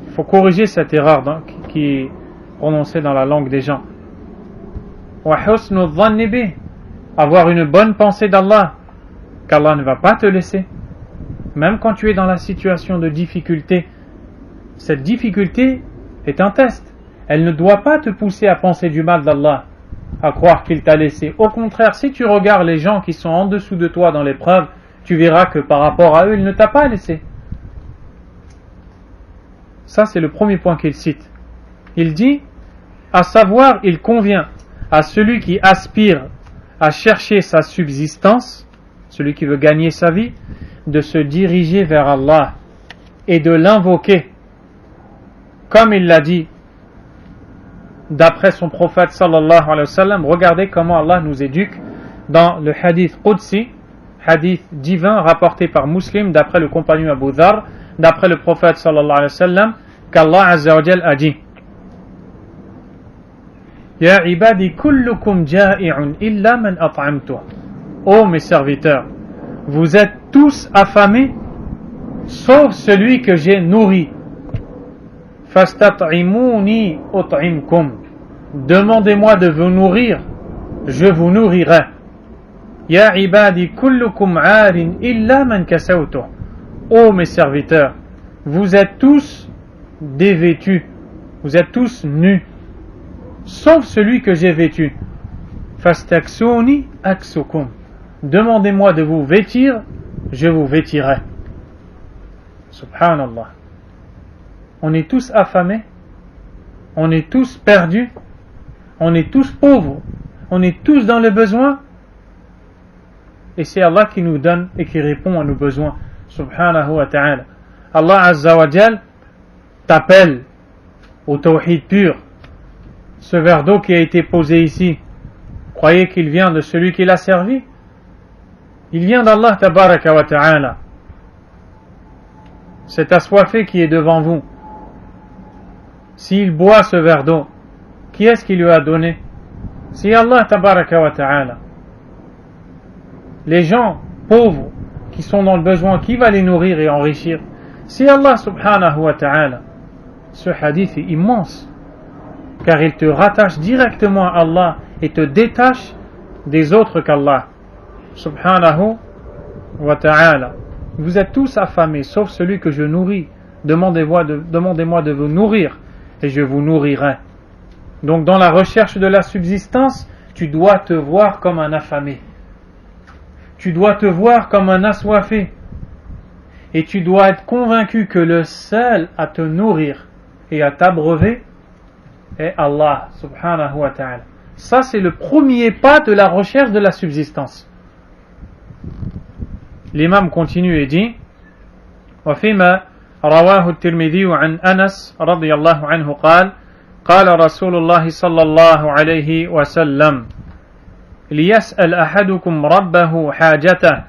Il faut corriger cette erreur qui est prononcée dans la langue des gens. Wa husnu dhanni bih, avoir une bonne pensée d'Allah, qu'Allah ne va pas te laisser. Même quand tu es dans la situation de difficulté, cette difficulté est un test. Elle ne doit pas te pousser à penser du mal d'Allah, à croire qu'il t'a laissé. Au contraire, si tu regardes les gens qui sont en dessous de toi dans l'épreuve, tu verras que par rapport à eux, il ne t'a pas laissé. Ça, c'est le premier point qu'il cite. Il dit, à savoir, il convient à celui qui aspire à chercher sa subsistance, celui qui veut gagner sa vie, de se diriger vers Allah et de l'invoquer. Comme il l'a dit, d'après son prophète sallallahu alayhi wa sallam, regardez comment Allah nous éduque dans le hadith Qudsi, hadith divin rapporté par Muslim d'après le compagnon Abu Dharr, d'après le prophète sallallahu alayhi wa sallam, qu'Allah azza wa jal a dit: Ya ibadi kullukum ja'i'un illa man at'amtuh. Ô mes serviteurs, vous êtes tous affamés sauf celui que j'ai nourri. Fastat'imuni ut'imkum. Demandez-moi de vous nourrir, je vous nourrirai. Ya ibadi kullukum 'arin illa man kasawtuh. Ô mes serviteurs, vous êtes tous dévêtus, vous êtes tous nus, sauf celui que j'ai vêtu. Fastaksuni aksukum. Demandez-moi de vous vêtir, je vous vêtirai. Subhanallah. On est tous affamés, on est tous perdus, on est tous pauvres, on est tous dans le besoin, et c'est Allah qui nous donne et qui répond à nos besoins. Subhanahu wa ta'ala. Allah azza wa jal t'appelle au tawhid pur. Ce verre d'eau qui a été posé ici, croyez qu'il vient de celui qui l'a servi? Il vient d'Allah tabaraka wa ta'ala. Cet assoiffé qui est devant vous, s'il boit ce verre d'eau, qui est-ce qui lui a donné? C'est Allah tabaraka wa ta'ala. Les gens pauvres qui sont dans le besoin, qui va les nourrir et enrichir? C'est Allah subhanahu wa ta'ala. Ce hadith est immense, car il te rattache directement à Allah et te détache des autres qu'Allah subhanahu wa ta'ala. Vous êtes tous affamés, sauf celui que je nourris. Demandez-moi de vous nourrir, et je vous nourrirai. Donc dans la recherche de la subsistance, tu dois te voir comme un affamé. Tu dois te voir comme un assoiffé. Et tu dois être convaincu que le seul à te nourrir et à t'abreuver est Allah subhanahu wa ta'ala. Ça, c'est le premier pas de la recherche de la subsistance. L'imam continue et dit: وفيما رواه الترمذي عن أنس رضي الله عنه قال قال رسول الله صلى الله عليه وسلم ليسأل أحدكم ربه حاجته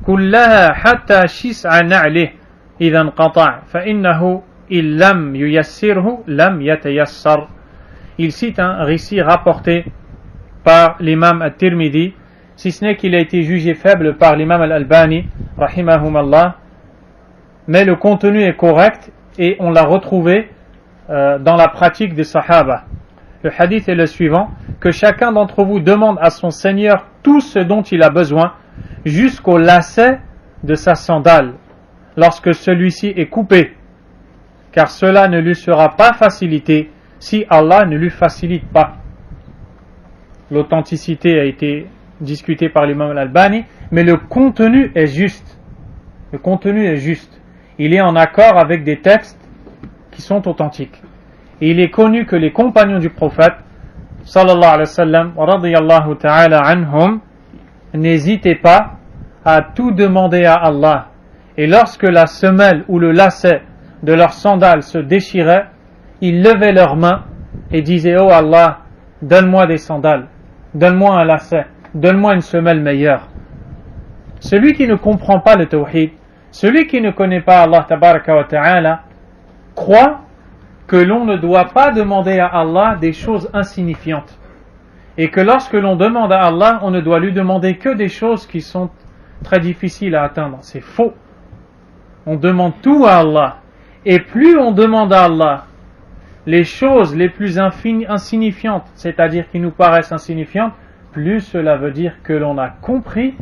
كلها حتى شسع نعله إذا انقطع فإنه إن لم ييسره لم يتيسر. Il cite un récit rapporté par l'imam al-Tirmidhi, si ce n'est qu'il a été jugé faible par l'imam al-Albani rahimahumallah, mais le contenu est correct et on l'a retrouvé dans la pratique des sahaba. Le hadith est le suivant: que chacun d'entre vous demande à son Seigneur tout ce dont il a besoin jusqu'au lacet de sa sandale lorsque celui-ci est coupé, car cela ne lui sera pas facilité si Allah ne lui facilite pas. L'authenticité a été discutée par l'imam al-Albani, mais le contenu est juste. Le contenu est juste. Il est en accord avec des textes qui sont authentiques. Et il est connu que les compagnons du prophète sallallahu alayhi wa sallam radiyallahu ta'ala anhum n'hésitaient pas à tout demander à Allah. Et lorsque la semelle ou le lacet de leurs sandales se déchirait, ils levaient leurs mains et disaient: oh Allah, donne-moi des sandales, donne-moi un lacet, donne-moi une semelle meilleure. Celui qui ne comprend pas le tawhid, celui qui ne connaît pas Allah tabaraka wa ta'ala, croit que l'on ne doit pas demander à Allah des choses insignifiantes, et que lorsque l'on demande à Allah, on ne doit lui demander que des choses qui sont très difficiles à atteindre. C'est faux. On demande tout à Allah, et plus on demande à Allah les choses les plus insignifiantes, c'est-à-dire qui nous paraissent insignifiantes, plus cela veut dire que l'on a compris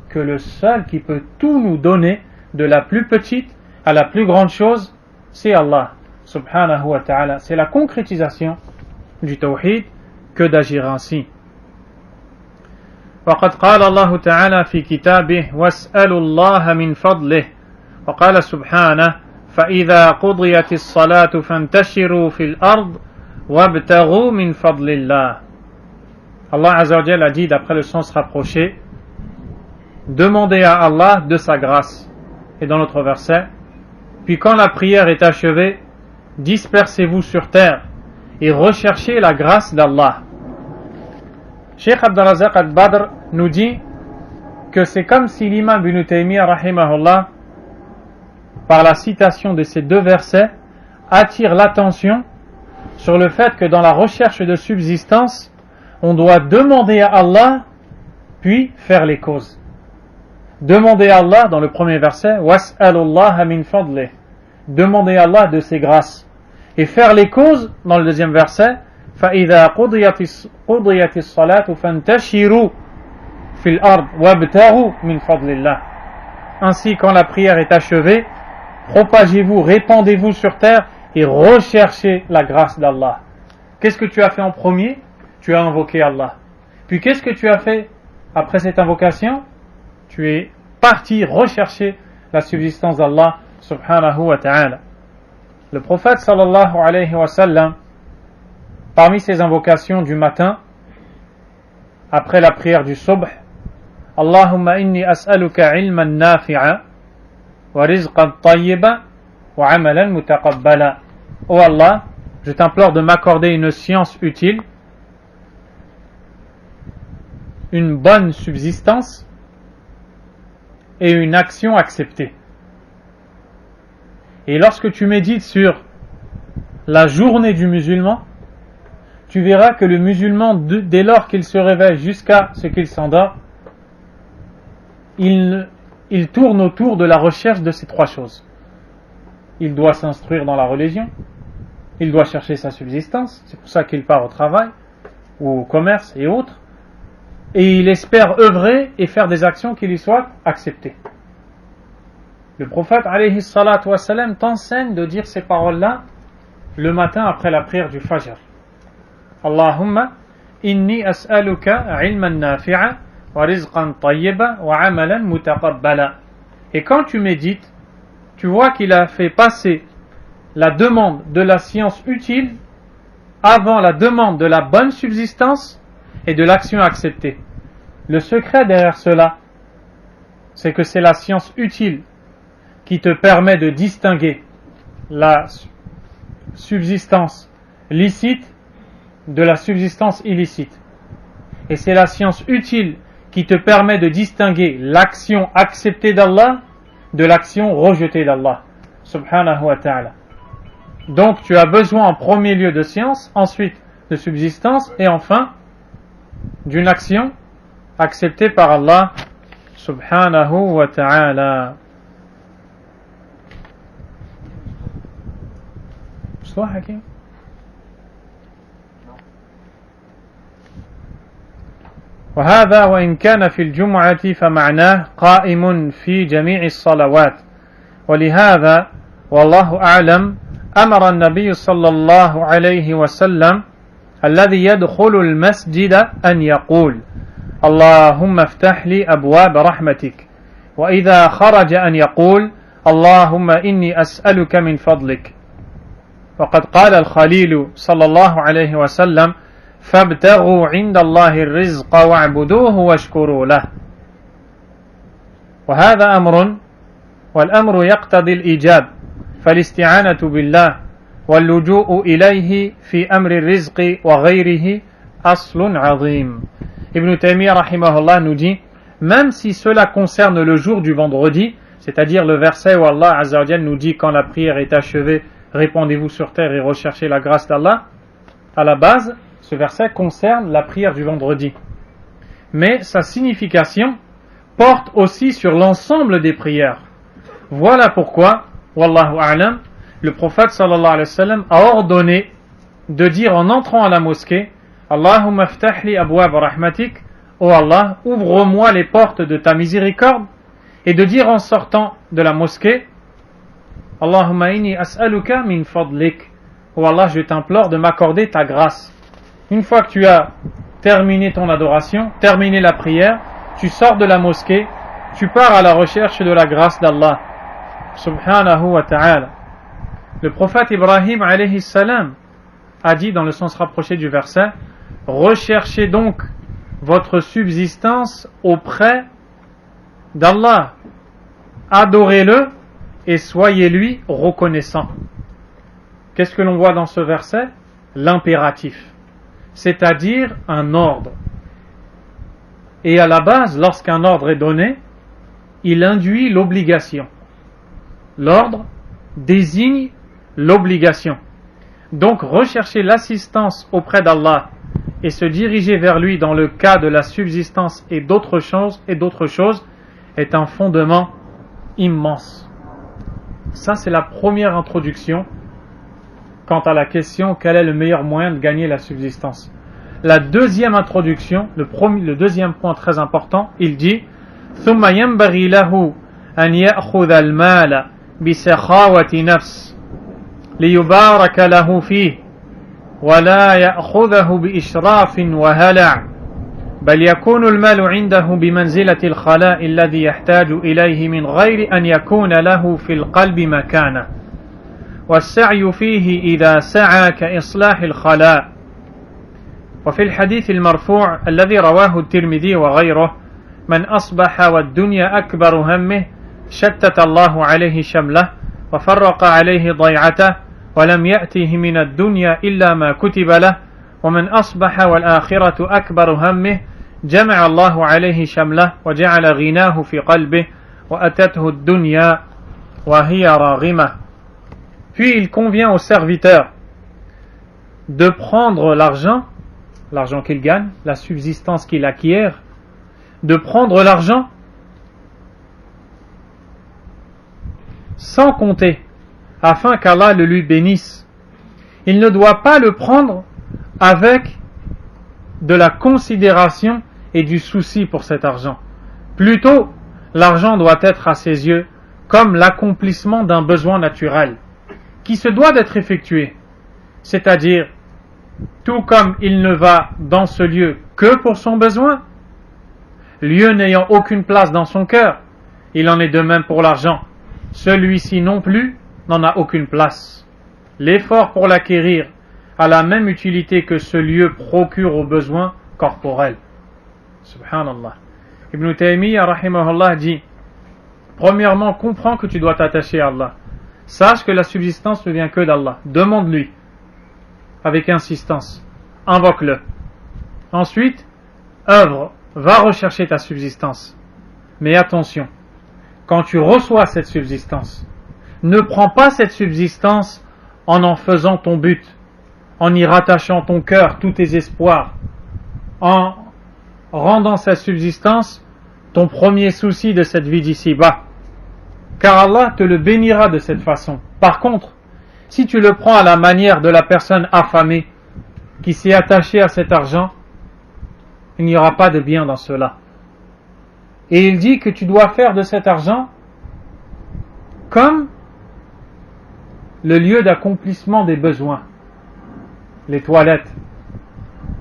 que le seul qui peut tout nous donner, de la plus petite à la plus grande chose, c'est Allah subhanahu wa ta'ala. C'est la concrétisation du tawhid que d'agir ainsi. وقد قال الله تعالى في كتابه واسألوا الله من فضله وقال سبحانه فإذا قضيت الصلاة فانتشروا في الأرض وابتغوا من فضل الله. Allah Azza wa Jalla a dit d'après le sens rapproché, demandez à Allah de sa grâce. Et dans l'autre verset, puis quand la prière est achevée, dispersez-vous sur terre et recherchez la grâce d'Allah. Cheikh Abdurrazaq al-Badr nous dit que c'est comme si l'imam Ibn Taymiyyah rahimahullah, par la citation de ces deux versets, attire l'attention sur le fait que dans la recherche de subsistance, on doit demander à Allah, puis faire les causes. Demander à Allah, dans le premier verset, was'alullaha min fadlih, demander à Allah de ses grâces. Et faire les causes, dans le deuxième verset, فَإِذَا قُضِيَتِ الصَّلَاةُ فَانْتَشِرُوا فِي الْأَرْضِ وَابْتَغُوا مِنْ فَضْلِ اللَّهِ. Ainsi, quand la prière est achevée, propagez-vous, répandez-vous sur terre et recherchez la grâce d'Allah. Qu'est-ce que tu as fait en premier? Tu as invoqué Allah. Puis qu'est-ce que tu as fait après cette invocation? Tu es parti rechercher la subsistance d'Allah subhanahu wa ta'ala. Le prophète sallallahu alayhi wa sallam, parmi ses invocations du matin, après la prière du subh, Allahumma inni as'aluka ilman nafi'a wa rizqan tayyiba wa amalan mutaqabbala. Oh Allah, je t'implore de m'accorder une science utile, une bonne subsistance et une action acceptée. Et lorsque tu médites sur la journée du musulman, tu verras que le musulman, dès lors qu'il se réveille jusqu'à ce qu'il s'endort, il tourne autour de la recherche de ces trois choses. Il doit s'instruire dans la religion, il doit chercher sa subsistance, c'est pour ça qu'il part au travail, ou au commerce et autres, et il espère œuvrer et faire des actions qui lui soient acceptées. Le prophète alayhi salatu wassalam t'enseigne de dire ces paroles-là le matin après la prière du Fajr. Allahumma inni as'aluka ilman nafi'a wa rizqan tayyiba wa amalan mutaqabbala. Et quand tu médites, tu vois qu'il a fait passer la demande de la science utile avant la demande de la bonne subsistance et de l'action acceptée. Le secret derrière cela, c'est que c'est la science utile qui te permet de distinguer la subsistance licite de la subsistance illicite. Et c'est la science utile qui te permet de distinguer l'action acceptée d'Allah de l'action rejetée d'Allah subhanahu wa ta'ala. Donc tu as besoin en premier lieu de science, ensuite de subsistance et enfin d'une action acceptée par Allah subhanahu wa ta'ala. Soit Hakim? وهذا وإن كان في الجمعة فمعناه قائم في جميع الصلوات ولهذا والله أعلم أمر النبي صلى الله عليه وسلم الذي يدخل المسجد أن يقول اللهم افتح لي أبواب رحمتك وإذا خرج أن يقول اللهم إني أسألك من فضلك. وقد قال الخليل صلى الله عليه وسلم فابتغوا عند الله الرزق واعبدوه واشكروا له. وهذا أمر والأمر يقتضي الإيجاب فالاستعانة بالله واللجوء إليه في أمر الرزق وغيره أصل عظيم. Ibn Taymiyyah rahimahullah nous dit, même si cela concerne le jour du vendredi, c'est-à-dire le verset où Allah Azza wa Jalla nous dit quand la prière est achevée, répandez-vous sur terre et recherchez la grâce d'Allah, à la base, ce verset concerne la prière du vendredi. Mais sa signification porte aussi sur l'ensemble des prières. Voilà pourquoi, wallahu a'lam, le prophète sallallahu alayhi wa sallam a ordonné de dire en entrant à la mosquée Allahumma ftahli abwab rahmatik, ô Allah, ouvre-moi les portes de ta miséricorde, et de dire en sortant de la mosquée Allahumma inni as'aluka min fadlik, ô Allah, je t'implore de m'accorder ta grâce. Une fois que tu as terminé ton adoration, terminé la prière, tu sors de la mosquée, tu pars à la recherche de la grâce d'Allah subhanahu wa ta'ala. Le prophète Ibrahim alayhi salam a dit dans le sens rapproché du verset: recherchez donc votre subsistance auprès d'Allah, adorez-le et soyez-lui reconnaissant. Qu'est-ce que l'on voit dans ce verset? L'impératif, c'est-à-dire un ordre. Et à la base, lorsqu'un ordre est donné, il induit l'obligation. L'ordre désigne l'obligation. Donc rechercher l'assistance auprès d'Allah et se diriger vers lui dans le cas de la subsistance et d'autres choses est un fondement immense. Ça, c'est la première introduction quant à la question quel est le meilleur moyen de gagner la subsistance. La deuxième introduction, le deuxième point très important, il dit ثم ينبغي له أن يأخذ المال بسخاوة نفس ليبارك له فيه ولا يأخذه بإشراف وهلع بل يكون المال عنده بمنزلة الخلاء الذي يحتاج إليه من غير أن يكون له في القلب مكانة والسعي فيه إذا سعى كإصلاح الخلاء. وفي الحديث المرفوع الذي رواه الترمذي وغيره من أصبح والدنيا أكبر همه شتت الله عليه شمله وفرق عليه ضيعته ولم يأته من الدنيا إلا ما كتب له ومن أصبح والآخرة أكبر همه جمع الله عليه شمله وجعل غناه في قلبه وأتته الدنيا وهي راغمة. Puis il convient au serviteur de prendre l'argent qu'il gagne, la subsistance qu'il acquiert, de prendre l'argent sans compter, afin qu'Allah le lui bénisse. Il ne doit pas le prendre avec de la considération et du souci pour cet argent. Plutôt, l'argent doit être à ses yeux comme l'accomplissement d'un besoin naturel, qui se doit d'être effectué. C'est-à-dire, tout comme il ne va dans ce lieu que pour son besoin, lieu n'ayant aucune place dans son cœur, il en est de même pour l'argent. Celui-ci non plus n'en a aucune place. L'effort pour l'acquérir a la même utilité que ce lieu procure aux besoins corporels. Subhanallah. Ibn Taymiyyah rahimahullah dit: premièrement, comprends que tu dois t'attacher à Allah. Sache que la subsistance ne vient que d'Allah. Demande-lui avec insistance. Invoque-le. Ensuite, œuvre. Va rechercher ta subsistance. Mais attention, quand tu reçois cette subsistance, ne prends pas cette subsistance en faisant ton but, en y rattachant ton cœur, tous tes espoirs, en rendant cette subsistance ton premier souci de cette vie d'ici-bas. Car Allah te le bénira de cette façon. Par contre, si tu le prends à la manière de la personne affamée qui s'est attachée à cet argent, il n'y aura pas de bien dans cela. Et il dit que tu dois faire de cet argent comme le lieu d'accomplissement des besoins. Les toilettes.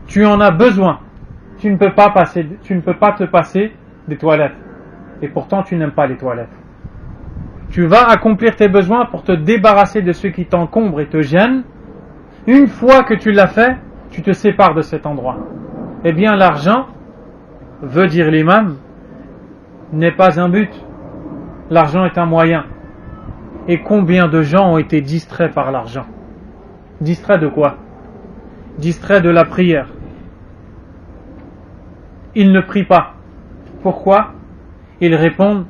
Tu en as besoin. Tu ne peux pas te passer des toilettes. Et pourtant tu n'aimes pas les toilettes. Tu vas accomplir tes besoins pour te débarrasser de ce qui t'encombre et te gêne. Une fois que tu l'as fait, tu te sépares de cet endroit. Eh bien, l'argent, veut dire l'imam, n'est pas un but. L'argent est un moyen. Et combien de gens ont été distraits par l'argent? Distraits de quoi? Distraits de la prière. Ils ne prient pas. Pourquoi? Ils répondent: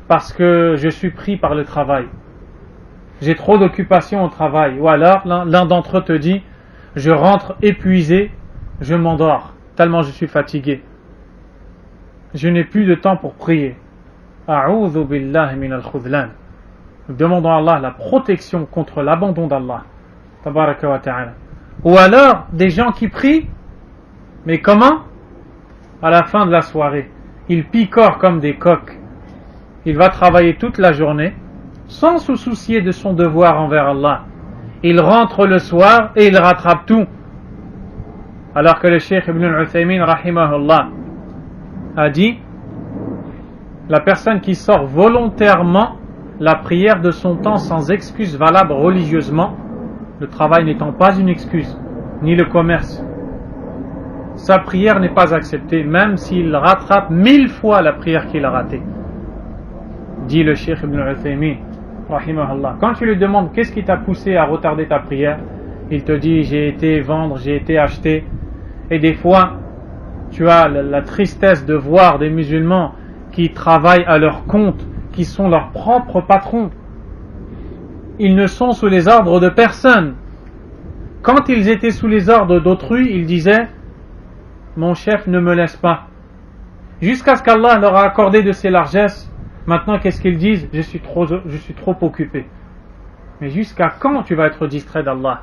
parce que je suis pris par le travail. J'ai trop d'occupations au travail. Ou alors, l'un d'entre eux te dit: je rentre épuisé, je m'endors, tellement je suis fatigué. Je n'ai plus de temps pour prier. A'udhu billahi min al-khudlan. Nous demandons à Allah la protection contre l'abandon d'Allah. Tabaraka wa ta'ala. Ou alors, des gens qui prient, mais comment? À la fin de la soirée, ils picorent comme des coqs. Il va travailler toute la journée, sans se soucier de son devoir envers Allah. Il rentre le soir et il rattrape tout. Alors que le Cheikh Ibn al-Uthaymin rahimahullah a dit, la personne qui sort volontairement la prière de son temps sans excuse valable religieusement, le travail n'étant pas une excuse, ni le commerce, sa prière n'est pas acceptée, même s'il rattrape 1000 fois la prière qu'il a ratée. Dit le Cheikh Ibn al-Uthaymin rahimahullah. Quand tu lui demandes qu'est-ce qui t'a poussé à retarder ta prière, il te dit j'ai été vendre, j'ai été acheter. Et des fois tu as la tristesse de voir des musulmans qui travaillent à leur compte, qui sont leurs propres patrons. Ils ne sont sous les ordres de personne. Quand ils étaient sous les ordres d'autrui, ils disaient mon chef ne me laisse pas. Jusqu'à ce qu'Allah leur a accordé de ses largesses, maintenant qu'est-ce qu'ils disent? Je suis trop occupé. Mais jusqu'à quand tu vas être distrait d'Allah?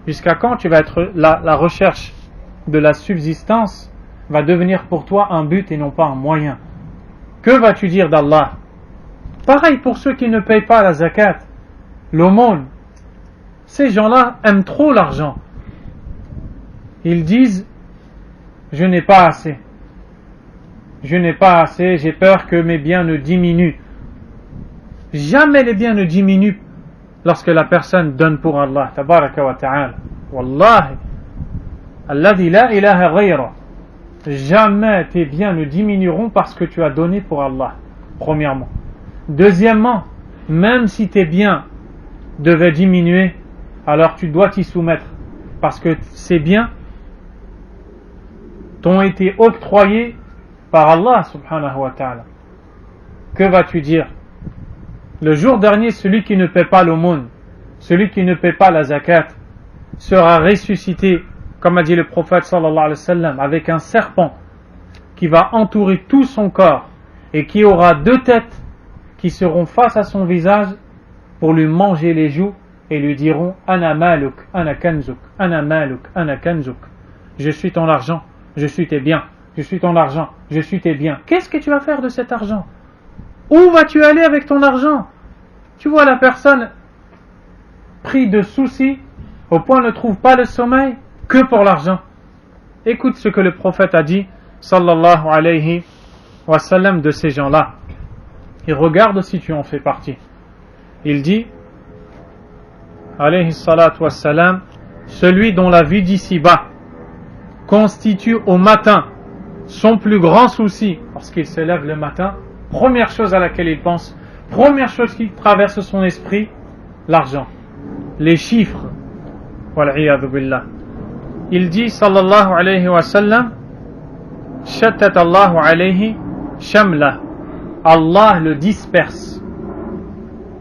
Jusqu'à quand tu vas être la recherche de la subsistance va devenir pour toi un but et non pas un moyen? Que vas-tu dire d'Allah? Pareil pour ceux qui ne payent pas la zakat, l'aumône. Ces gens-là aiment trop l'argent. Ils disent je n'ai pas assez. Je n'ai pas assez, j'ai peur que mes biens ne diminuent. Jamais les biens ne diminuent lorsque la personne donne pour Allah. Tabaraka wa ta'ala. Wallahi. Alladhi la ilaha ghayra. Jamais tes biens ne diminueront parce que tu as donné pour Allah. Premièrement. Deuxièmement, même si tes biens devaient diminuer, alors tu dois t'y soumettre. Parce que ces biens t'ont été octroyés par Allah subhanahu wa ta'ala. Que vas-tu dire? Le jour dernier, celui qui ne paie pas l'aumône, celui qui ne paie pas la zakat, sera ressuscité, comme a dit le prophète sallallahu alayhi wa sallam, avec un serpent qui va entourer tout son corps et qui aura 2 têtes qui seront face à son visage pour lui manger les joues et lui diront Ana maluk, ana kanzuk, ana maluk, ana kanzuk. Je suis ton argent, je suis tes biens. Je suis ton argent, je suis tes biens. Qu'est-ce que tu vas faire de cet argent? Où vas-tu aller avec ton argent? Tu vois la personne pris de soucis au point ne trouve pas le sommeil que pour l'argent. Écoute ce que le prophète a dit sallallahu alayhi wa sallam de ces gens-là. Et regarde si tu en fais partie. Il dit alayhi salatu wa salam, celui dont la vie d'ici-bas constitue au matin son plus grand souci, lorsqu'il se lève le matin, première chose à laquelle il pense, première chose qui traverse son esprit, l'argent, les chiffres. Wal'iyadhu billah. Il dit sallallahu alayhi wa sallam, shattat Allahu alayhi shamla. Allah le disperse.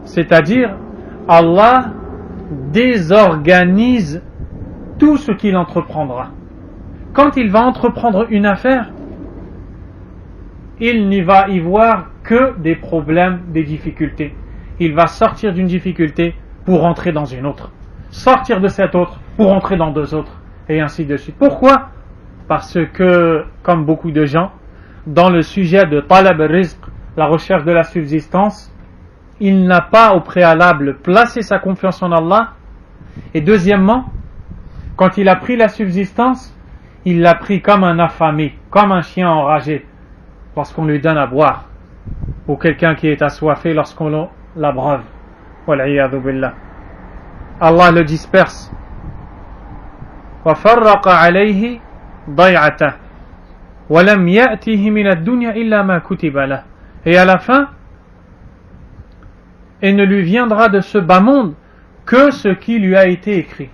C'est-à-dire, Allah désorganise tout ce qu'il entreprendra. Quand il va entreprendre une affaire, il n'y va y voir que des problèmes, des difficultés. Il va sortir d'une difficulté pour rentrer dans une autre. Sortir de cette autre pour entrer dans 2 autres. Et ainsi de suite. Pourquoi? Parce que, comme beaucoup de gens, dans le sujet de talab rizq, la recherche de la subsistance, il n'a pas au préalable placé sa confiance en Allah. Et deuxièmement, quand il a pris la subsistance, il l'a pris comme un affamé, comme un chien enragé, lorsqu'on lui donne à boire, ou quelqu'un qui est assoiffé lorsqu'on l'abreuve. Wal'iyadhu billah. Allah le disperse. وَفَرَّقَ عَلَيْهِ ضَيْعَتَهُ وَلَمْ يَأْتِهِ مِنَ الدُّنْيَا إِلَّا مَا كُتِبَ لَهُ. Et à la fin, il ne lui viendra de ce bas monde que ce qui lui a été écrit.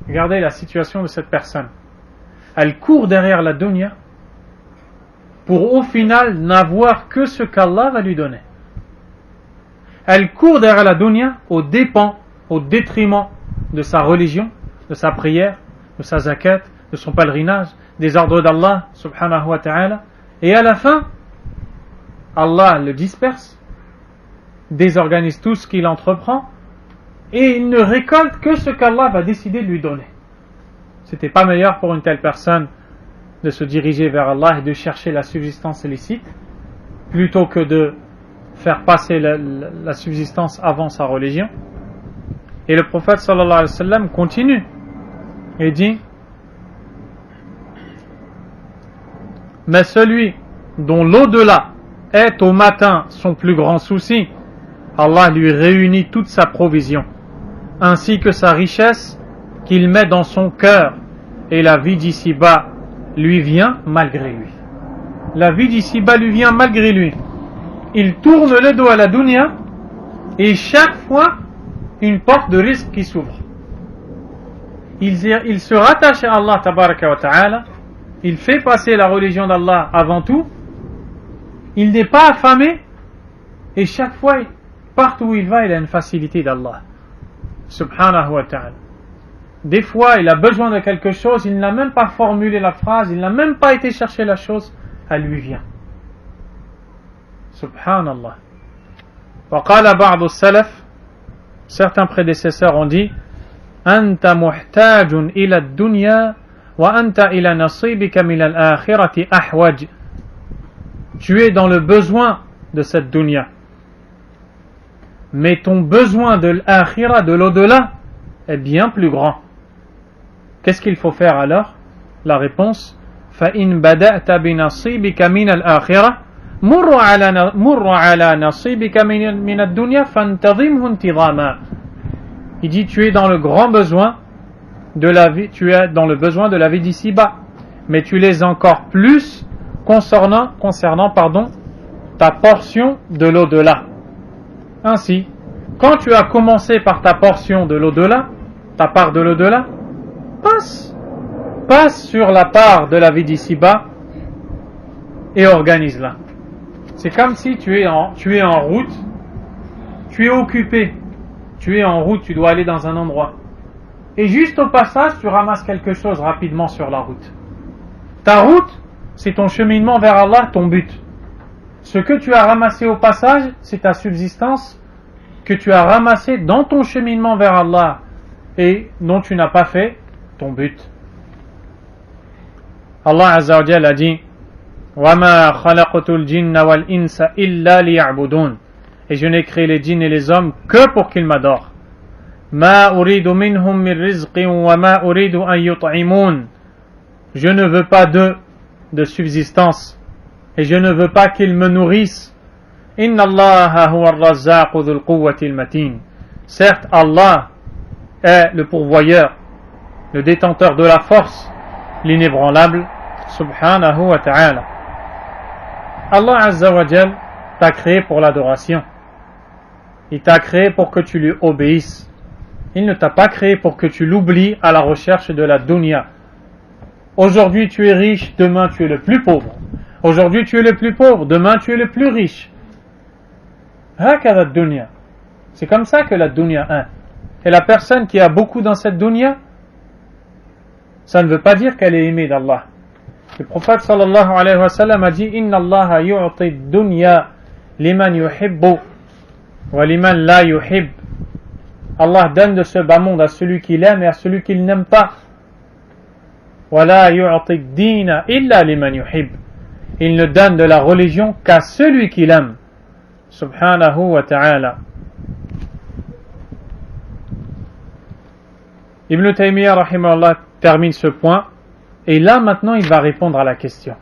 Regardez la situation de cette personne. Elle court derrière la dunya pour au final n'avoir que ce qu'Allah va lui donner. Elle court derrière la dunya au détriment de sa religion, de sa prière, de sa zakat, de son pèlerinage, des ordres d'Allah subhanahu wa ta'ala. Et à la fin, Allah le disperse, désorganise tout ce qu'il entreprend et il ne récolte que ce qu'Allah va décider de lui donner. C'était pas meilleur pour une telle personne de se diriger vers Allah et de chercher la subsistance illicite plutôt que de faire passer la subsistance avant sa religion? Et le prophète sallallahu alayhi wa sallam continue et dit Mais celui dont l'au-delà est au matin son plus grand souci, Allah lui réunit toute sa provision, ainsi que sa richesse qu'il met dans son cœur, et la vie d'ici-bas lui vient malgré lui. La vie d'ici-bas lui vient malgré lui. Il tourne le dos à la dunya, et chaque fois, une porte de risque qui s'ouvre. Il se rattache à Allah tabaraka wa ta'ala, il fait passer la religion d'Allah avant tout, il n'est pas affamé, et chaque fois, partout où il va, il a une facilité d'Allah subhanahu wa ta'ala. Des fois, il a besoin de quelque chose, il n'a même pas formulé la phrase, il n'a même pas été chercher la chose, elle lui vient. Subhanallah. وقال بعض السلف, certains prédécesseurs ont dit, أنت محتاج إلى الدنيا وأنت إلى نصيبك من الآخرة أحوج. Tu es dans le besoin de cette dunya, mais ton besoin de l'akhira, de l'au-delà, est bien plus grand. Qu'est-ce qu'il faut faire alors? La réponse, فَإِنْ بَدَأْتَ بِنَصِيبِكَ مِنَ الْآخِرَةِ مُرَّ عَلَى نَصِيبِكَ مِنَ الدُّنْيَا فَانْتَظِمْهُ انْتِظَامًا. Il dit, tu es dans le grand besoin de la vie, tu es dans le besoin de la vie d'ici-bas, mais tu l'es encore plus concernant ta portion de l'au-delà. Ainsi, quand tu as commencé par ta portion de l'au-delà, ta part de l'au-delà, passe sur la part de la vie d'ici-bas et organise-la. C'est comme si tu es en route, tu es occupé, tu es en route, tu dois aller dans un endroit. Et juste au passage, tu ramasses quelque chose rapidement sur la route. Ta route, c'est ton cheminement vers Allah, ton but. Ce que tu as ramassé au passage, c'est ta subsistance que tu as ramassé dans ton cheminement vers Allah et dont tu n'as pas fait ton but. Allah Azza wa Jalla a dit وَمَا خَلَقْتُ الْجِنَّ وَالْإِنسَ إِلَّا لِيَعْبُدُونَ. Et je n'ai créé les djinns et les hommes que pour qu'ils m'adorent. مَا أُرِيدُ مِنْهُمْ مِنْ رِزْقٍ وَمَا أُرِيدُ أَنْ يُطْعِمُونَ. Je ne veux pas d'eux de subsistance et je ne veux pas qu'ils me nourrissent. إِنَّ اللَّهَ هُوَ الرَّزَّاقُ ذُو الْقُوَّةِ الْمَتِينَ. Certes, Allah est le pourvoyeur, le détenteur de la force, l'inébranlable, subhanahu wa ta'ala. Allah Azza wa Jal t'a créé pour l'adoration. Il t'a créé pour que tu lui obéisses. Il ne t'a pas créé pour que tu l'oublies à la recherche de la dunya. Aujourd'hui tu es riche, demain tu es le plus pauvre. Aujourd'hui tu es le plus pauvre, demain tu es le plus riche. Hakada dunya. C'est comme ça que la dunya est. Et la personne qui a beaucoup dans cette dunya, ça ne veut pas dire qu'elle est aimée d'Allah. Le prophète sallallahu alayhi wa sallam a dit Inna Allah yu'ti dunya liman yuhibbu wa liman la yuhib. Allah donne de ce bas monde à celui qu'il aime et à celui qu'il n'aime pas. Wa la yu'ti dina illa liman yuhib. Il ne donne de la religion qu'à celui qu'il aime. Subhanahu wa ta'ala. Ibn Taymiyyah rahimahullah termine ce point et là maintenant il va répondre à la question.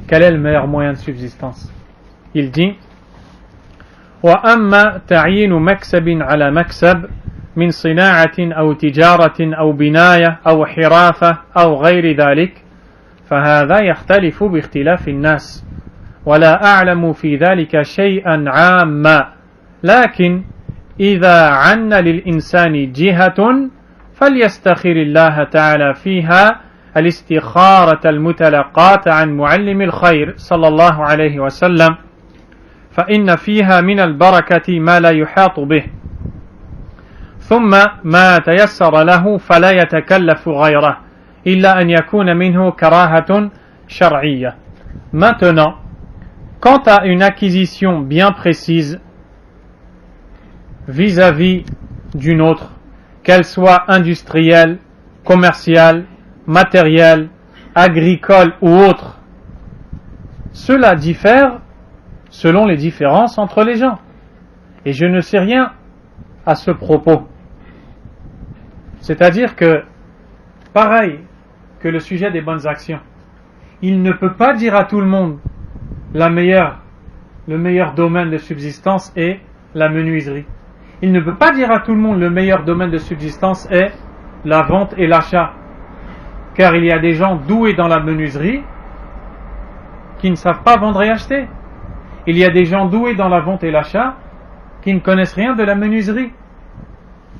Quel est le meilleur moyen de subsistance? Il dit وَأَمَّا تَعْيِينُ مَكْسَبٍ عَلَى مَكْسَبٍ مِنْ صِنَاعَةٍ أَوْ تِجَارَةٍ أَوْ بِنَايَةٍ أَوْ حِرَافَةٍ أَوْ غَيْرِ ذَلِكَ فهذا يختلف باختلاف الناس ولا أعلم في ذلك شيئا عاما لكن إذا عن للإنسان جهة فليستخير الله تعالى فيها الاستخارة المتلقاة عن معلم الخير صلى الله عليه وسلم فإن فيها من البركة ما لا يحاط به ثم ما تيسر له فلا يتكلف غيره إلا أن يكون منه كراهة شرعية. Maintenant, quant à une acquisition bien précise vis-à-vis d'une autre, qu'elle soit industrielle, commerciale, matérielle, agricole ou autre, cela diffère selon les différences entre les gens. Et je ne sais rien à ce propos. C'est-à-dire que, pareil que le sujet des bonnes actions, il ne peut pas dire à tout le monde le meilleur domaine de subsistance est la menuiserie. Il ne peut pas dire à tout le monde le meilleur domaine de subsistance est la vente et l'achat. Car il y a des gens doués dans la menuiserie qui ne savent pas vendre et acheter. Il y a des gens doués dans la vente et l'achat qui ne connaissent rien de la menuiserie.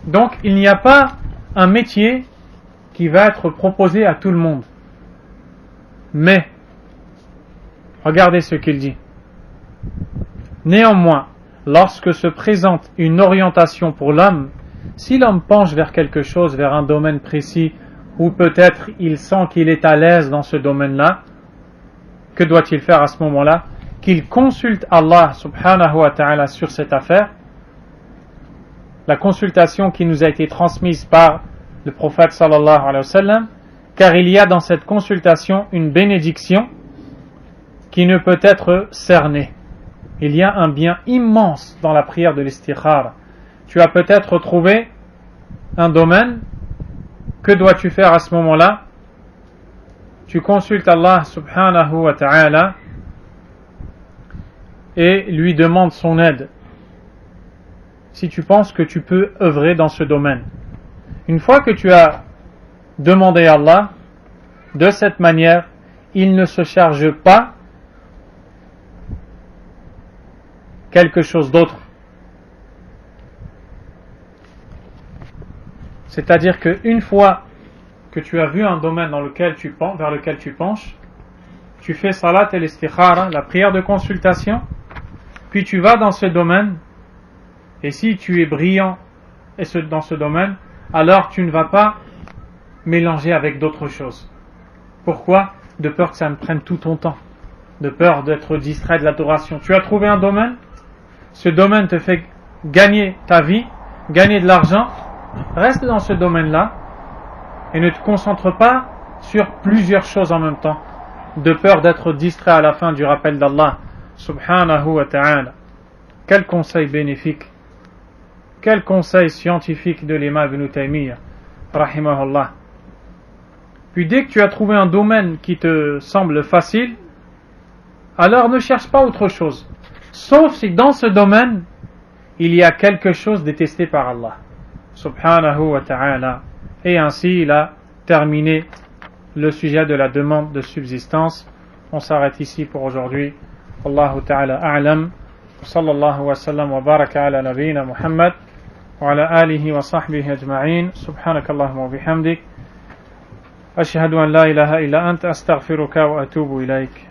Donc il n'y a pas un métier qui va être proposé à tout le monde. Mais, regardez ce qu'il dit. Néanmoins, lorsque se présente une orientation pour l'homme, si l'homme penche vers quelque chose, vers un domaine précis, ou peut-être il sent qu'il est à l'aise dans ce domaine-là, que doit-il faire à ce moment-là? Qu'il consulte Allah subhanahu wa ta'ala sur cette affaire. La consultation qui nous a été transmise par le prophète sallallahu alayhi wa sallam, car il y a dans cette consultation une bénédiction qui ne peut être cernée. Il y a un bien immense dans la prière de l'istikhara. Tu as peut-être trouvé un domaine. Que dois-tu faire à ce moment-là? Tu consultes Allah subhanahu wa ta'ala et lui demandes son aide si tu penses que tu peux œuvrer dans ce domaine. Une fois que tu as demandé à Allah, de cette manière, il ne se charge pas quelque chose d'autre. C'est-à-dire qu'une fois que tu as vu un domaine vers lequel tu penches, tu fais salat al-istikhara, la prière de consultation, puis tu vas dans ce domaine, et si tu es brillant dans ce domaine, alors tu ne vas pas mélanger avec d'autres choses. Pourquoi? De peur que ça ne prenne tout ton temps, de peur d'être distrait de l'adoration. Tu as trouvé un domaine, ce domaine te fait gagner ta vie, gagner de l'argent, reste dans ce domaine-là et ne te concentre pas sur plusieurs choses en même temps, de peur d'être distrait à la fin du rappel d'Allah subhanahu wa ta'ala. Quel conseil bénéfique, quel conseil scientifique de l'imam Ibn Taymiyyah rahimahullah. Puis dès que tu as trouvé un domaine qui te semble facile, alors ne cherche pas autre chose, sauf si dans ce domaine il y a quelque chose détesté par Allah subhanahu wa ta'ala. Et ainsi il a terminé le sujet de la demande de subsistance. On s'arrête ici pour aujourd'hui. Allahu ta'ala a'lam. Sallallahu wa sallam wa baraka ala nabiyyina Muhammad wa ala alihi wa sahbihi ajma'in. Subhanakallahumma wa bihamdik. Ashhadu an la ilaha illa anta astaghfiruka wa atubu ilayk.